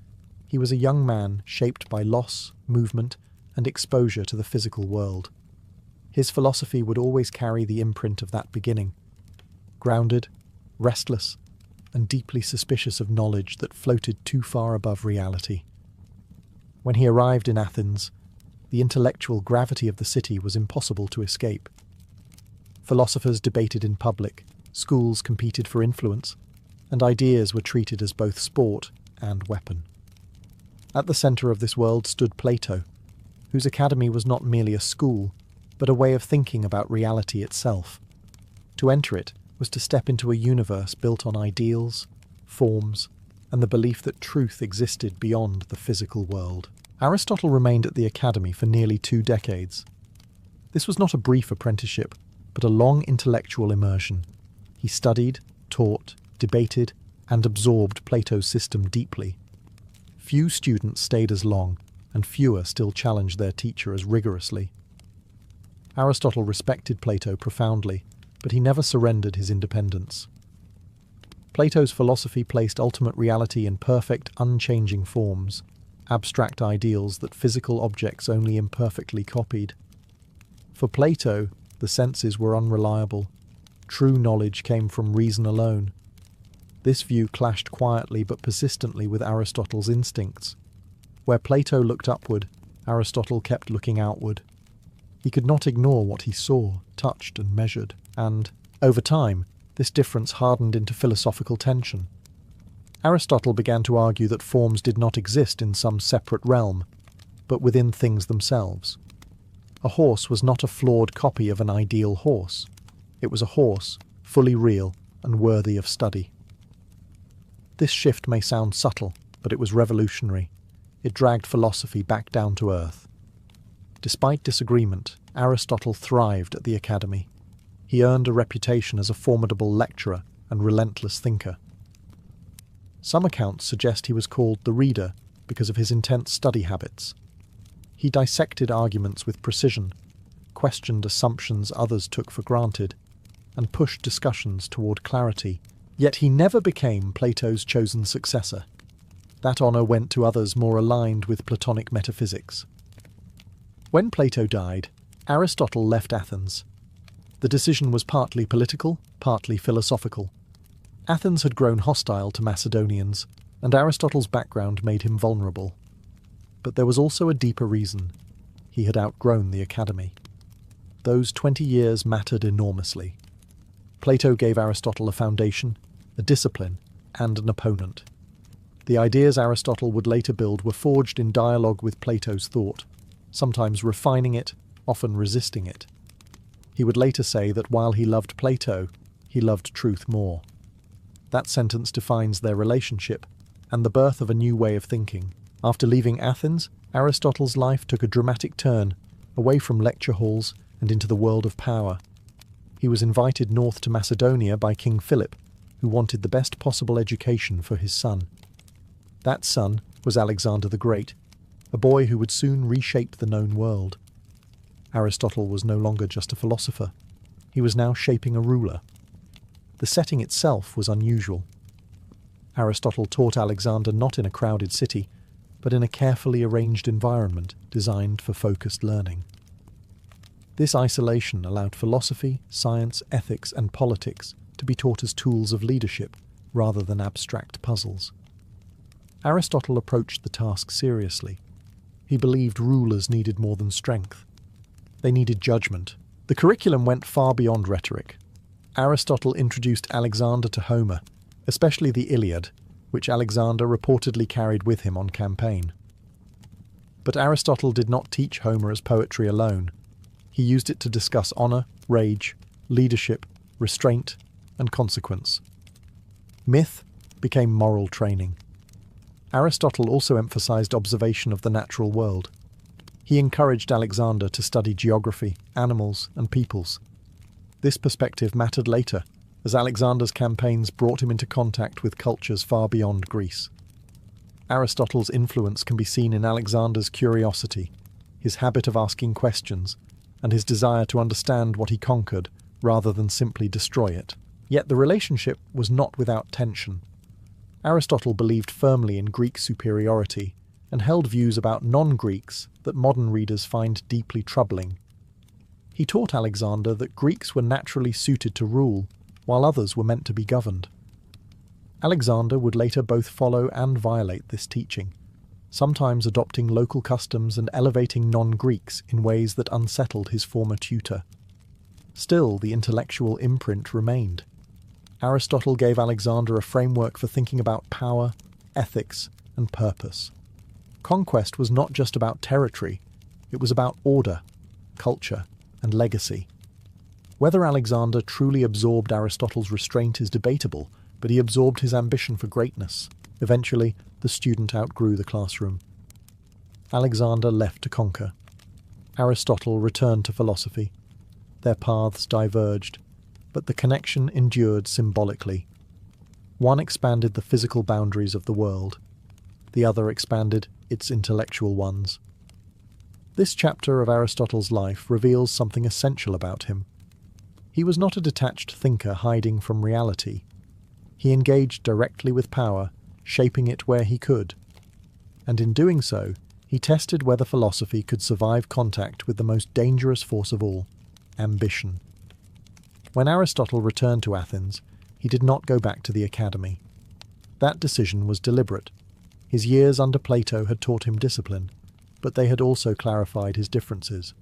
Speaker 1: he was a young man shaped by loss, movement, and exposure to the physical world. His philosophy would always carry the imprint of that beginning, grounded, restless, and deeply suspicious of knowledge that floated too far above reality. When he arrived in Athens, the intellectual gravity of the city was impossible to escape. Philosophers debated in public, schools competed for influence, and ideas were treated as both sport and weapon. At the centre of this world stood Plato, whose academy was not merely a school, but a way of thinking about reality itself. To enter it was to step into a universe built on ideals, forms, and the belief that truth existed beyond the physical world. Aristotle remained at the academy for nearly 2 decades. This was not a brief apprenticeship, but a long intellectual immersion. He studied, taught, debated, and absorbed Plato's system deeply. Few students stayed as long, and fewer still challenged their teacher as rigorously. Aristotle respected Plato profoundly, but he never surrendered his independence. Plato's philosophy placed ultimate reality in perfect, unchanging forms, abstract ideals that physical objects only imperfectly copied. For Plato, the senses were unreliable. True knowledge came from reason alone. This view clashed quietly but persistently with Aristotle's instincts. Where Plato looked upward, Aristotle kept looking outward. He could not ignore what he saw, touched, and measured, and, over time, this difference hardened into philosophical tension. Aristotle began to argue that forms did not exist in some separate realm, but within things themselves. A horse was not a flawed copy of an ideal horse. It was a horse, fully real and worthy of study. This shift may sound subtle, but it was revolutionary. It dragged philosophy back down to earth. Despite disagreement, Aristotle thrived at the academy. He earned a reputation as a formidable lecturer and relentless thinker. Some accounts suggest he was called the Reader because of his intense study habits. He dissected arguments with precision, questioned assumptions others took for granted, and pushed discussions toward clarity. Yet he never became Plato's chosen successor. That honour went to others more aligned with Platonic metaphysics. When Plato died, Aristotle left Athens. The decision was partly political, partly philosophical. Athens had grown hostile to Macedonians, and Aristotle's background made him vulnerable. But there was also a deeper reason. He had outgrown the academy. Those 20 years mattered enormously. Plato gave Aristotle a foundation, a discipline, and an opponent. The ideas Aristotle would later build were forged in dialogue with Plato's thought, sometimes refining it, often resisting it. He would later say that while he loved Plato, he loved truth more. That sentence defines their relationship and the birth of a new way of thinking. After leaving Athens, Aristotle's life took a dramatic turn, away from lecture halls and into the world of power. He was invited north to Macedonia by King Philip, who wanted the best possible education for his son. That son was Alexander the Great, a boy who would soon reshape the known world. Aristotle was no longer just a philosopher. He was now shaping a ruler. The setting itself was unusual. Aristotle taught Alexander not in a crowded city, but in a carefully arranged environment designed for focused learning. This isolation allowed philosophy, science, ethics, and politics to be taught as tools of leadership rather than abstract puzzles. Aristotle approached the task seriously. He believed rulers needed more than strength. They needed judgment. The curriculum went far beyond rhetoric. Aristotle introduced Alexander to Homer, especially the Iliad, which Alexander reportedly carried with him on campaign. But Aristotle did not teach Homer as poetry alone. He used it to discuss honour, rage, leadership, restraint, and consequence. Myth became moral training. Aristotle also emphasized observation of the natural world. He encouraged Alexander to study geography, animals, and peoples. This perspective mattered later, as Alexander's campaigns brought him into contact with cultures far beyond Greece. Aristotle's influence can be seen in Alexander's curiosity, his habit of asking questions, and his desire to understand what he conquered rather than simply destroy it. Yet the relationship was not without tension. Aristotle believed firmly in Greek superiority and held views about non-Greeks that modern readers find deeply troubling. He taught Alexander that Greeks were naturally suited to rule, while others were meant to be governed. Alexander would later both follow and violate this teaching, sometimes adopting local customs and elevating non-Greeks in ways that unsettled his former tutor. Still, the intellectual imprint remained. Aristotle gave Alexander a framework for thinking about power, ethics, and purpose. Conquest was not just about territory, it was about order, culture, and legacy. Whether Alexander truly absorbed Aristotle's restraint is debatable, but he absorbed his ambition for greatness. Eventually, the student outgrew the classroom. Alexander left to conquer. Aristotle returned to philosophy. Their paths diverged, but the connection endured symbolically. One expanded the physical boundaries of the world. The other expanded its intellectual ones. This chapter of Aristotle's life reveals something essential about him. He was not a detached thinker hiding from reality. He engaged directly with power, shaping it where he could. And in doing so, he tested whether philosophy could survive contact with the most dangerous force of all, ambition. When Aristotle returned to Athens, he did not go back to the academy. That decision was deliberate. His years under Plato had taught him discipline, but they had also clarified his differences.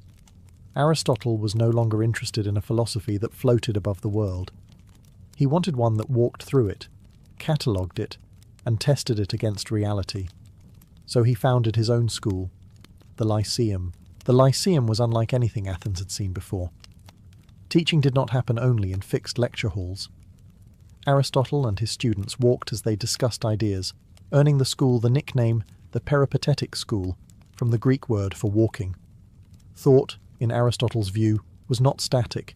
Speaker 1: Aristotle was no longer interested in a philosophy that floated above the world. He wanted one that walked through it, catalogued it, and tested it against reality. So he founded his own school, the Lyceum. The Lyceum was unlike anything Athens had seen before. Teaching did not happen only in fixed lecture halls. Aristotle and his students walked as they discussed ideas, earning the school the nickname the Peripatetic School, from the Greek word for walking. Thought, in Aristotle's view, was not static.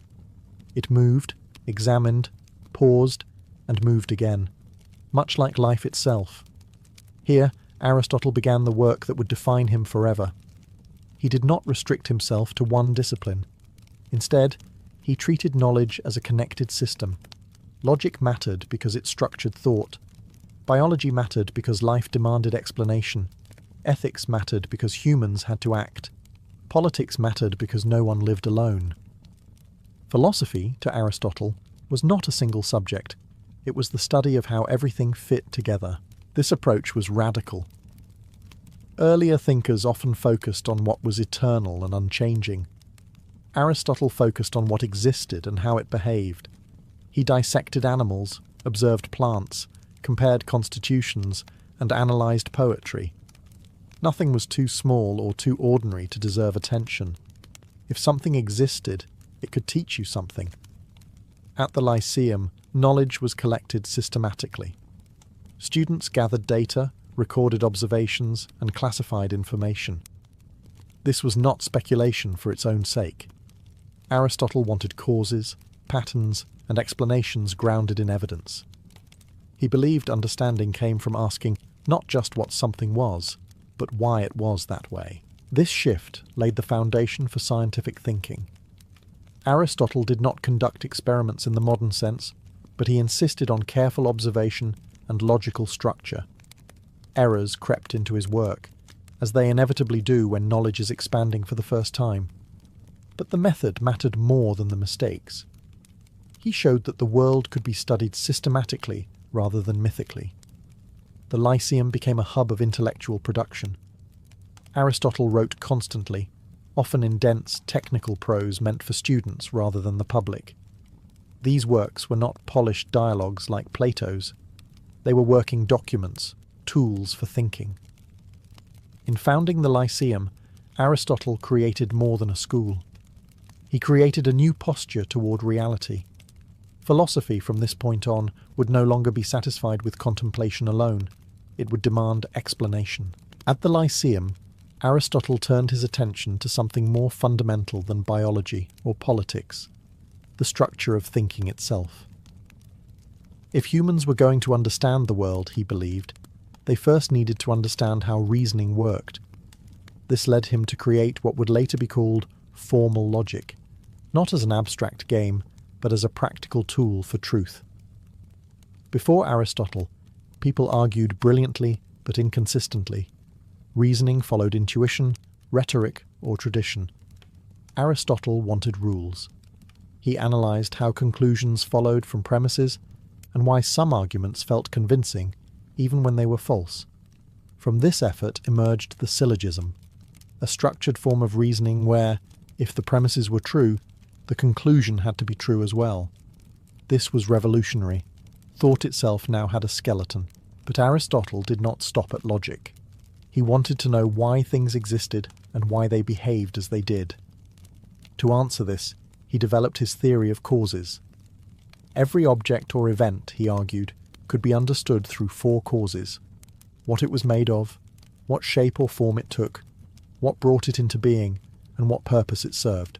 Speaker 1: It moved, examined, paused, and moved again, much like life itself. Here, Aristotle began the work that would define him forever. He did not restrict himself to one discipline. Instead, he treated knowledge as a connected system. Logic mattered because it structured thought. Biology mattered because life demanded explanation. Ethics mattered because humans had to act. Politics mattered because no one lived alone. Philosophy, to Aristotle, was not a single subject. It was the study of how everything fit together. This approach was radical. Earlier thinkers often focused on what was eternal and unchanging. Aristotle focused on what existed and how it behaved. He dissected animals, observed plants, compared constitutions, and analysed poetry. Nothing was too small or too ordinary to deserve attention. If something existed, it could teach you something. At the Lyceum, knowledge was collected systematically. Students gathered data, recorded observations, and classified information. This was not speculation for its own sake. Aristotle wanted causes, patterns, and explanations grounded in evidence. He believed understanding came from asking not just what something was, but why it was that way. This shift laid the foundation for scientific thinking. Aristotle did not conduct experiments in the modern sense, but he insisted on careful observation and logical structure. Errors crept into his work, as they inevitably do when knowledge is expanding for the first time. But the method mattered more than the mistakes. He showed that the world could be studied systematically rather than mythically. The Lyceum became a hub of intellectual production. Aristotle wrote constantly, often in dense, technical prose meant for students rather than the public. These works were not polished dialogues like Plato's. They were working documents, tools for thinking. In founding the Lyceum, Aristotle created more than a school. He created a new posture toward reality. Philosophy from this point on would no longer be satisfied with contemplation alone. It would demand explanation. At the Lyceum, Aristotle turned his attention to something more fundamental than biology or politics, the structure of thinking itself. If humans were going to understand the world, he believed, they first needed to understand how reasoning worked. This led him to create what would later be called formal logic, not as an abstract game, but as a practical tool for truth. Before Aristotle, people argued brilliantly but inconsistently. Reasoning followed intuition, rhetoric, or tradition. Aristotle wanted rules. He analysed how conclusions followed from premises and why some arguments felt convincing even when they were false. From this effort emerged the syllogism, a structured form of reasoning where, if the premises were true, the conclusion had to be true as well. This was revolutionary. Thought itself now had a skeleton. But Aristotle did not stop at logic. He wanted to know why things existed and why they behaved as they did. To answer this, he developed his theory of causes. Every object or event, he argued, could be understood through four causes: what it was made of, what shape or form it took, what brought it into being, and what purpose it served.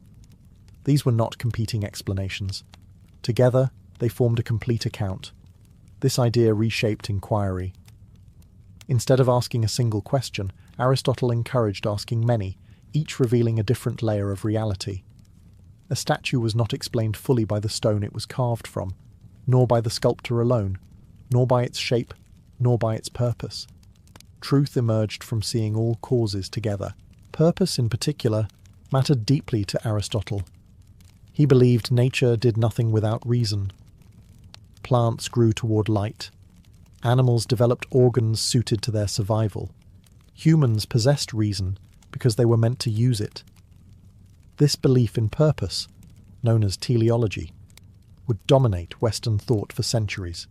Speaker 1: These were not competing explanations. Together, they formed a complete account. This idea reshaped inquiry. Instead of asking a single question, Aristotle encouraged asking many, each revealing a different layer of reality. A statue was not explained fully by the stone it was carved from, nor by the sculptor alone, nor by its shape, nor by its purpose. Truth emerged from seeing all causes together. Purpose, in particular, mattered deeply to Aristotle. He believed nature did nothing without reason. Plants grew toward light. Animals developed organs suited to their survival. Humans possessed reason because they were meant to use it. This belief in purpose, known as teleology, would dominate Western thought for centuries.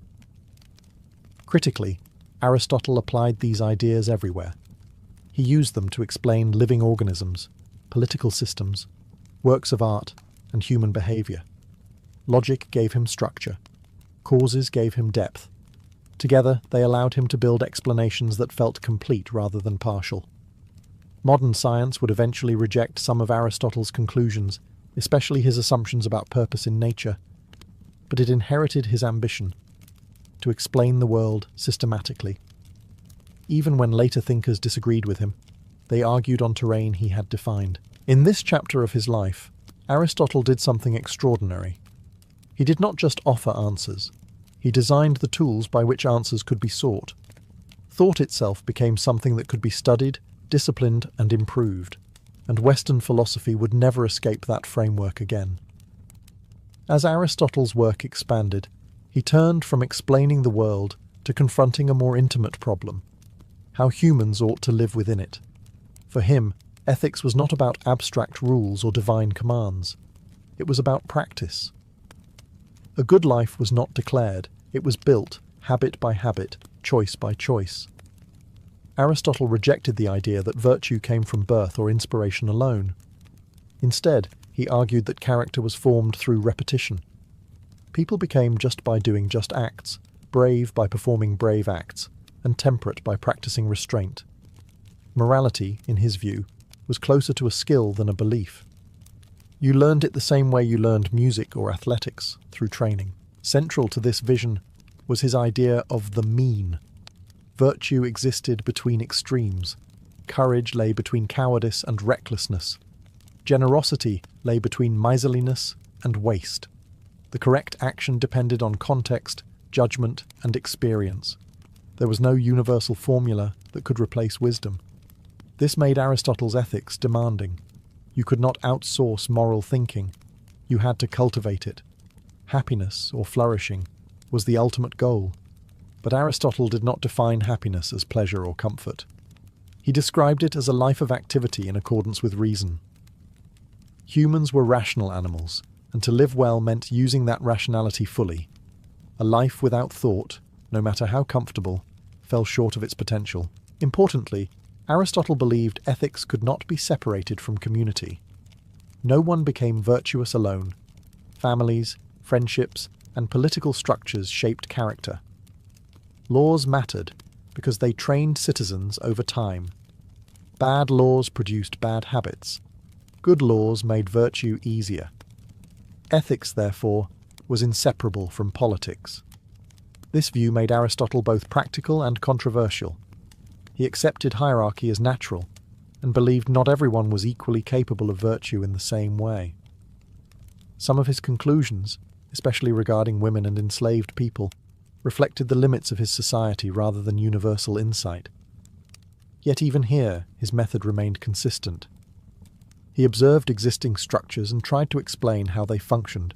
Speaker 1: Critically, Aristotle applied these ideas everywhere. He used them to explain living organisms, political systems, works of art, and human behavior. Logic gave him structure. Causes gave him depth. Together, they allowed him to build explanations that felt complete rather than partial. Modern science would eventually reject some of Aristotle's conclusions, especially his assumptions about purpose in nature, but it inherited his ambition to explain the world systematically. Even when later thinkers disagreed with him, they argued on terrain he had defined. In this chapter of his life, Aristotle did something extraordinary. He did not just offer answers. He designed the tools by which answers could be sought. Thought itself became something that could be studied, disciplined, and improved, and Western philosophy would never escape that framework again. As Aristotle's work expanded, he turned from explaining the world to confronting a more intimate problem: how humans ought to live within it. For him, ethics was not about abstract rules or divine commands. It was about practice. A good life was not declared, it was built, habit by habit, choice by choice. Aristotle rejected the idea that virtue came from birth or inspiration alone. Instead, he argued that character was formed through repetition. People became just by doing just acts, brave by performing brave acts, and temperate by practicing restraint. Morality, in his view, was closer to a skill than a belief. You learned it the same way you learned music or athletics, through training. Central to this vision was his idea of the mean. Virtue existed between extremes. Courage lay between cowardice and recklessness. Generosity lay between miserliness and waste. The correct action depended on context, judgment, and experience. There was no universal formula that could replace wisdom. This made Aristotle's ethics demanding. You could not outsource moral thinking. You had to cultivate it. Happiness, or flourishing, was the ultimate goal. But Aristotle did not define happiness as pleasure or comfort. He described it as a life of activity in accordance with reason. Humans were rational animals, and to live well meant using that rationality fully. A life without thought, no matter how comfortable, fell short of its potential. Importantly, Aristotle believed ethics could not be separated from community. No one became virtuous alone. Families, friendships, and political structures shaped character. Laws mattered because they trained citizens over time. Bad laws produced bad habits. Good laws made virtue easier. Ethics, therefore, was inseparable from politics. This view made Aristotle both practical and controversial. He accepted hierarchy as natural, and believed not everyone was equally capable of virtue in the same way. Some of his conclusions, especially regarding women and enslaved people, reflected the limits of his society rather than universal insight. Yet even here, his method remained consistent. He observed existing structures and tried to explain how they functioned,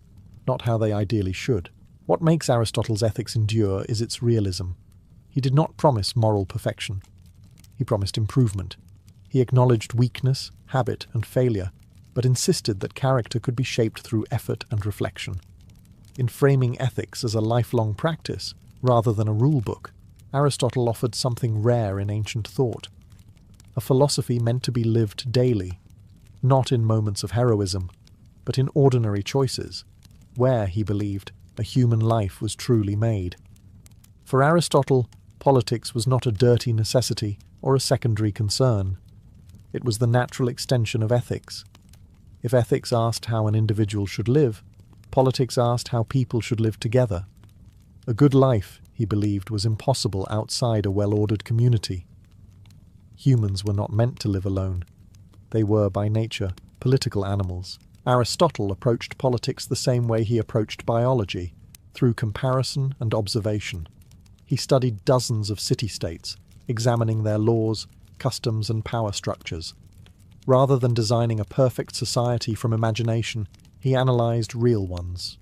Speaker 1: not how they ideally should. What makes Aristotle's ethics endure is its realism. He did not promise moral perfection. He promised improvement. He acknowledged weakness, habit, and failure, but insisted that character could be shaped through effort and reflection. In framing ethics as a lifelong practice, rather than a rule book, Aristotle offered something rare in ancient thought. A philosophy meant to be lived daily, not in moments of heroism, but in ordinary choices, where, he believed, a human life was truly made. For Aristotle, politics was not a dirty necessity or a secondary concern. It was the natural extension of ethics. If ethics asked how an individual should live, politics asked how people should live together. A good life, he believed, was impossible outside a well-ordered community. Humans were not meant to live alone. They were, by nature, political animals. Aristotle approached politics the same way he approached biology, through comparison and observation. He studied dozens of city-states, examining their laws, customs, and power structures. Rather than designing a perfect society from imagination, he analysed real ones.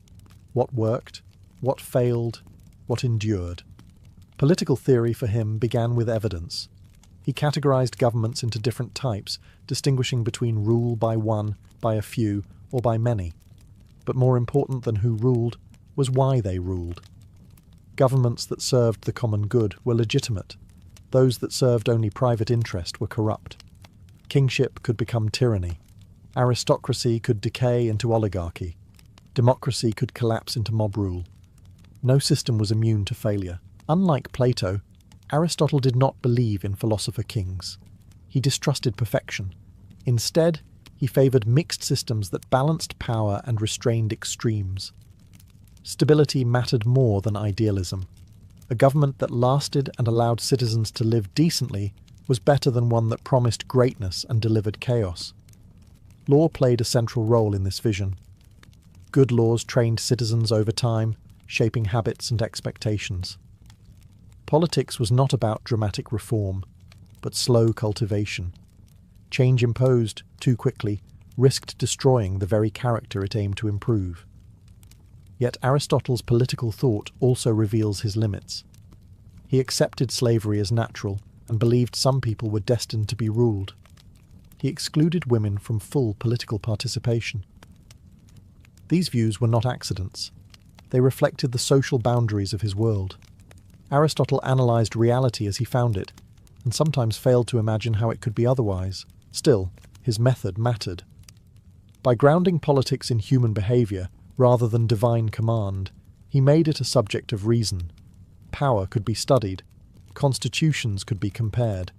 Speaker 1: What worked, what failed, what endured. Political theory for him began with evidence. He categorized governments into different types, distinguishing between rule by one, by a few, or by many. But more important than who ruled was why they ruled. Governments that served the common good were legitimate. Those that served only private interest were corrupt. Kingship could become tyranny. Aristocracy could decay into oligarchy. Democracy could collapse into mob rule. No system was immune to failure. Unlike Plato, Aristotle did not believe in philosopher kings. He distrusted perfection. Instead, he favoured mixed systems that balanced power and restrained extremes. Stability mattered more than idealism. A government that lasted and allowed citizens to live decently was better than one that promised greatness and delivered chaos. Law played a central role in this vision. Good laws trained citizens over time, shaping habits and expectations. Politics was not about dramatic reform, but slow cultivation. Change imposed too quickly risked destroying the very character it aimed to improve. Yet Aristotle's political thought also reveals his limits. He accepted slavery as natural and believed some people were destined to be ruled. He excluded women from full political participation. These views were not accidents. They reflected the social boundaries of his world. Aristotle analysed reality as he found it, and sometimes failed to imagine how it could be otherwise. Still, his method mattered. By grounding politics in human behaviour, rather than divine command, he made it a subject of reason. Power could be studied, constitutions could be compared,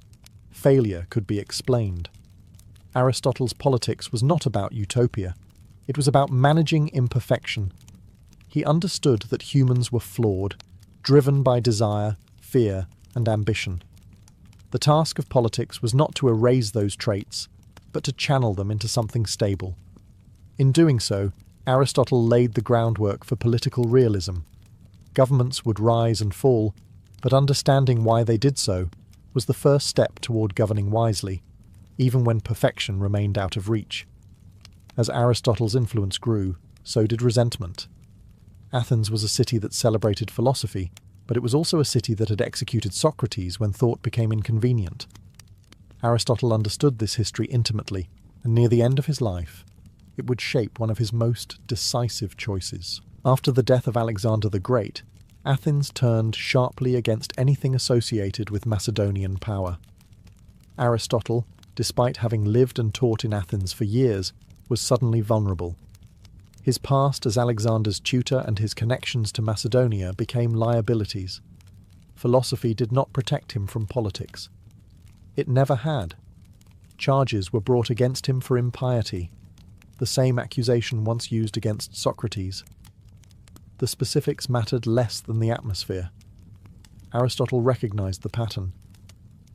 Speaker 1: failure could be explained. Aristotle's politics was not about utopia. It was about managing imperfection. He understood that humans were flawed, driven by desire, fear, and ambition. The task of politics was not to erase those traits, but to channel them into something stable. In doing so, Aristotle laid the groundwork for political realism. Governments would rise and fall, but understanding why they did so was the first step toward governing wisely, even when perfection remained out of reach. As Aristotle's influence grew, so did resentment. Athens was a city that celebrated philosophy, but it was also a city that had executed Socrates when thought became inconvenient. Aristotle understood this history intimately, and near the end of his life, it would shape one of his most decisive choices. After the death of Alexander the Great, Athens turned sharply against anything associated with Macedonian power. Aristotle, despite having lived and taught in Athens for years, was suddenly vulnerable. His past as Alexander's tutor and his connections to Macedonia became liabilities. Philosophy did not protect him from politics. It never had. Charges were brought against him for impiety, the same accusation once used against Socrates. The specifics mattered less than the atmosphere. Aristotle recognized the pattern.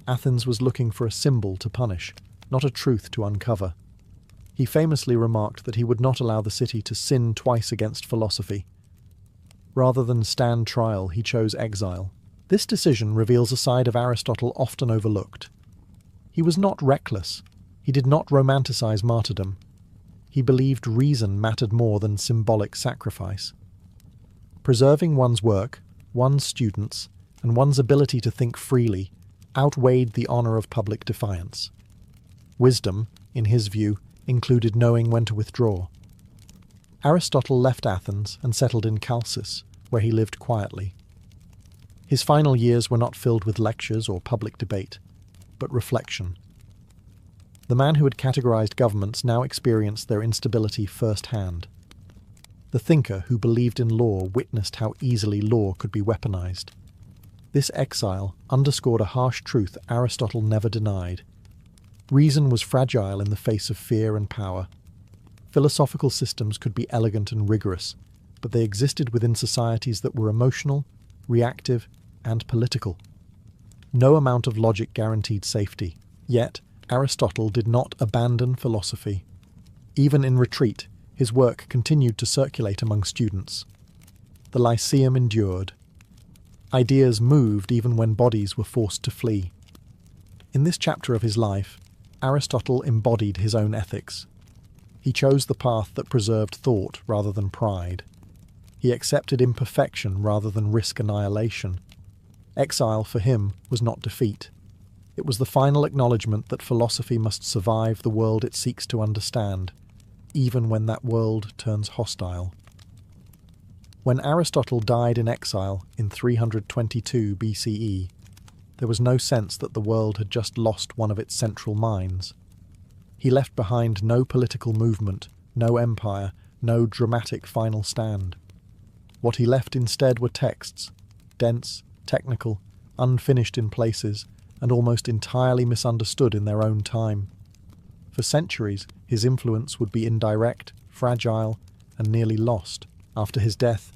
Speaker 1: Athens was looking for a symbol to punish, not a truth to uncover. He famously remarked that he would not allow the city to sin twice against philosophy. Rather than stand trial, he chose exile. This decision reveals a side of Aristotle often overlooked. He was not reckless. He did not romanticize martyrdom. He believed reason mattered more than symbolic sacrifice. Preserving one's work, one's students, and one's ability to think freely outweighed the honor of public defiance. Wisdom, in his view, included knowing when to withdraw. Aristotle left Athens and settled in Chalcis, where he lived quietly. His final years were not filled with lectures or public debate, but reflection. The man who had categorized governments now experienced their instability firsthand. The thinker who believed in law witnessed how easily law could be weaponized. This exile underscored a harsh truth Aristotle never denied. Reason was fragile in the face of fear and power. Philosophical systems could be elegant and rigorous, but they existed within societies that were emotional, reactive, and political. No amount of logic guaranteed safety, yet Aristotle did not abandon philosophy. Even in retreat, his work continued to circulate among students. The Lyceum endured. Ideas moved even when bodies were forced to flee. In this chapter of his life, Aristotle embodied his own ethics. He chose the path that preserved thought rather than pride. He accepted imperfection rather than risk annihilation. Exile for him was not defeat. It was the final acknowledgement that philosophy must survive the world it seeks to understand, even when that world turns hostile. When Aristotle died in exile in 322 BCE, there was no sense that the world had just lost one of its central minds. He left behind no political movement, no empire, no dramatic final stand. What he left instead were texts, dense, technical, unfinished in places, and almost entirely misunderstood in their own time. For centuries, his influence would be indirect, fragile, and nearly lost. After his death,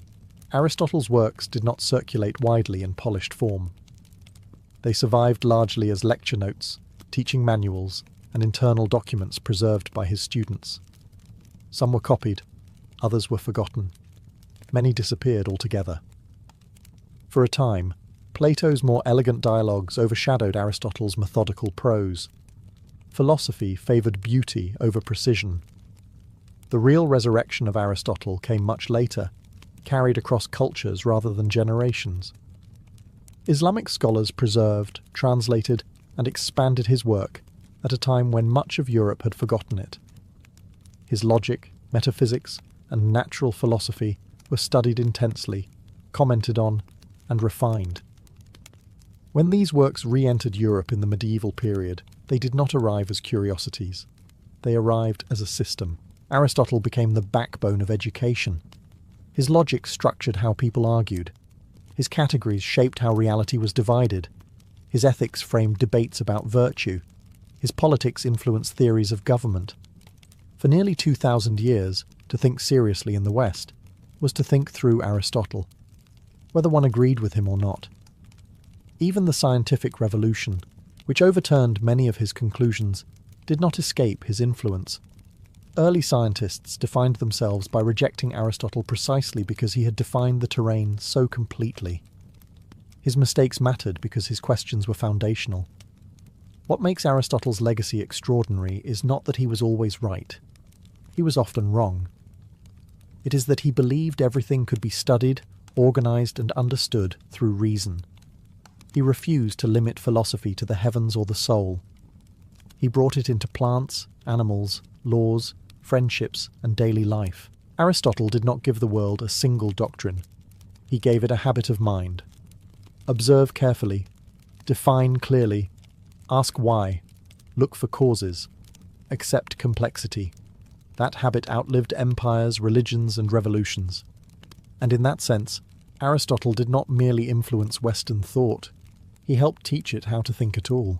Speaker 1: Aristotle's works did not circulate widely in polished form. They survived largely as lecture notes, teaching manuals, and internal documents preserved by his students. Some were copied, others were forgotten. Many disappeared altogether. For a time, Plato's more elegant dialogues overshadowed Aristotle's methodical prose. Philosophy favoured beauty over precision. The real resurrection of Aristotle came much later, carried across cultures rather than generations. Islamic scholars preserved, translated, and expanded his work at a time when much of Europe had forgotten it. His logic, metaphysics, and natural philosophy were studied intensely, commented on, and refined. When these works re-entered Europe in the medieval period, they did not arrive as curiosities. They arrived as a system. Aristotle became the backbone of education. His logic structured how people argued. His categories shaped how reality was divided. His ethics framed debates about virtue. His politics influenced theories of government. For nearly 2,000 years, to think seriously in the West was to think through Aristotle, whether one agreed with him or not. Even the scientific revolution, which overturned many of his conclusions, did not escape his influence. Early scientists defined themselves by rejecting Aristotle precisely because he had defined the terrain so completely. His mistakes mattered because his questions were foundational. What makes Aristotle's legacy extraordinary is not that he was always right. He was often wrong. It is that he believed everything could be studied, organized, and understood through reason. He refused to limit philosophy to the heavens or the soul. He brought it into plants, animals, laws, friendships, and daily life. Aristotle did not give the world a single doctrine. He gave it a habit of mind. Observe carefully, define clearly, ask why, look for causes, accept complexity. That habit outlived empires, religions, and revolutions. And in that sense, Aristotle did not merely influence Western thought, he helped teach it how to think at all.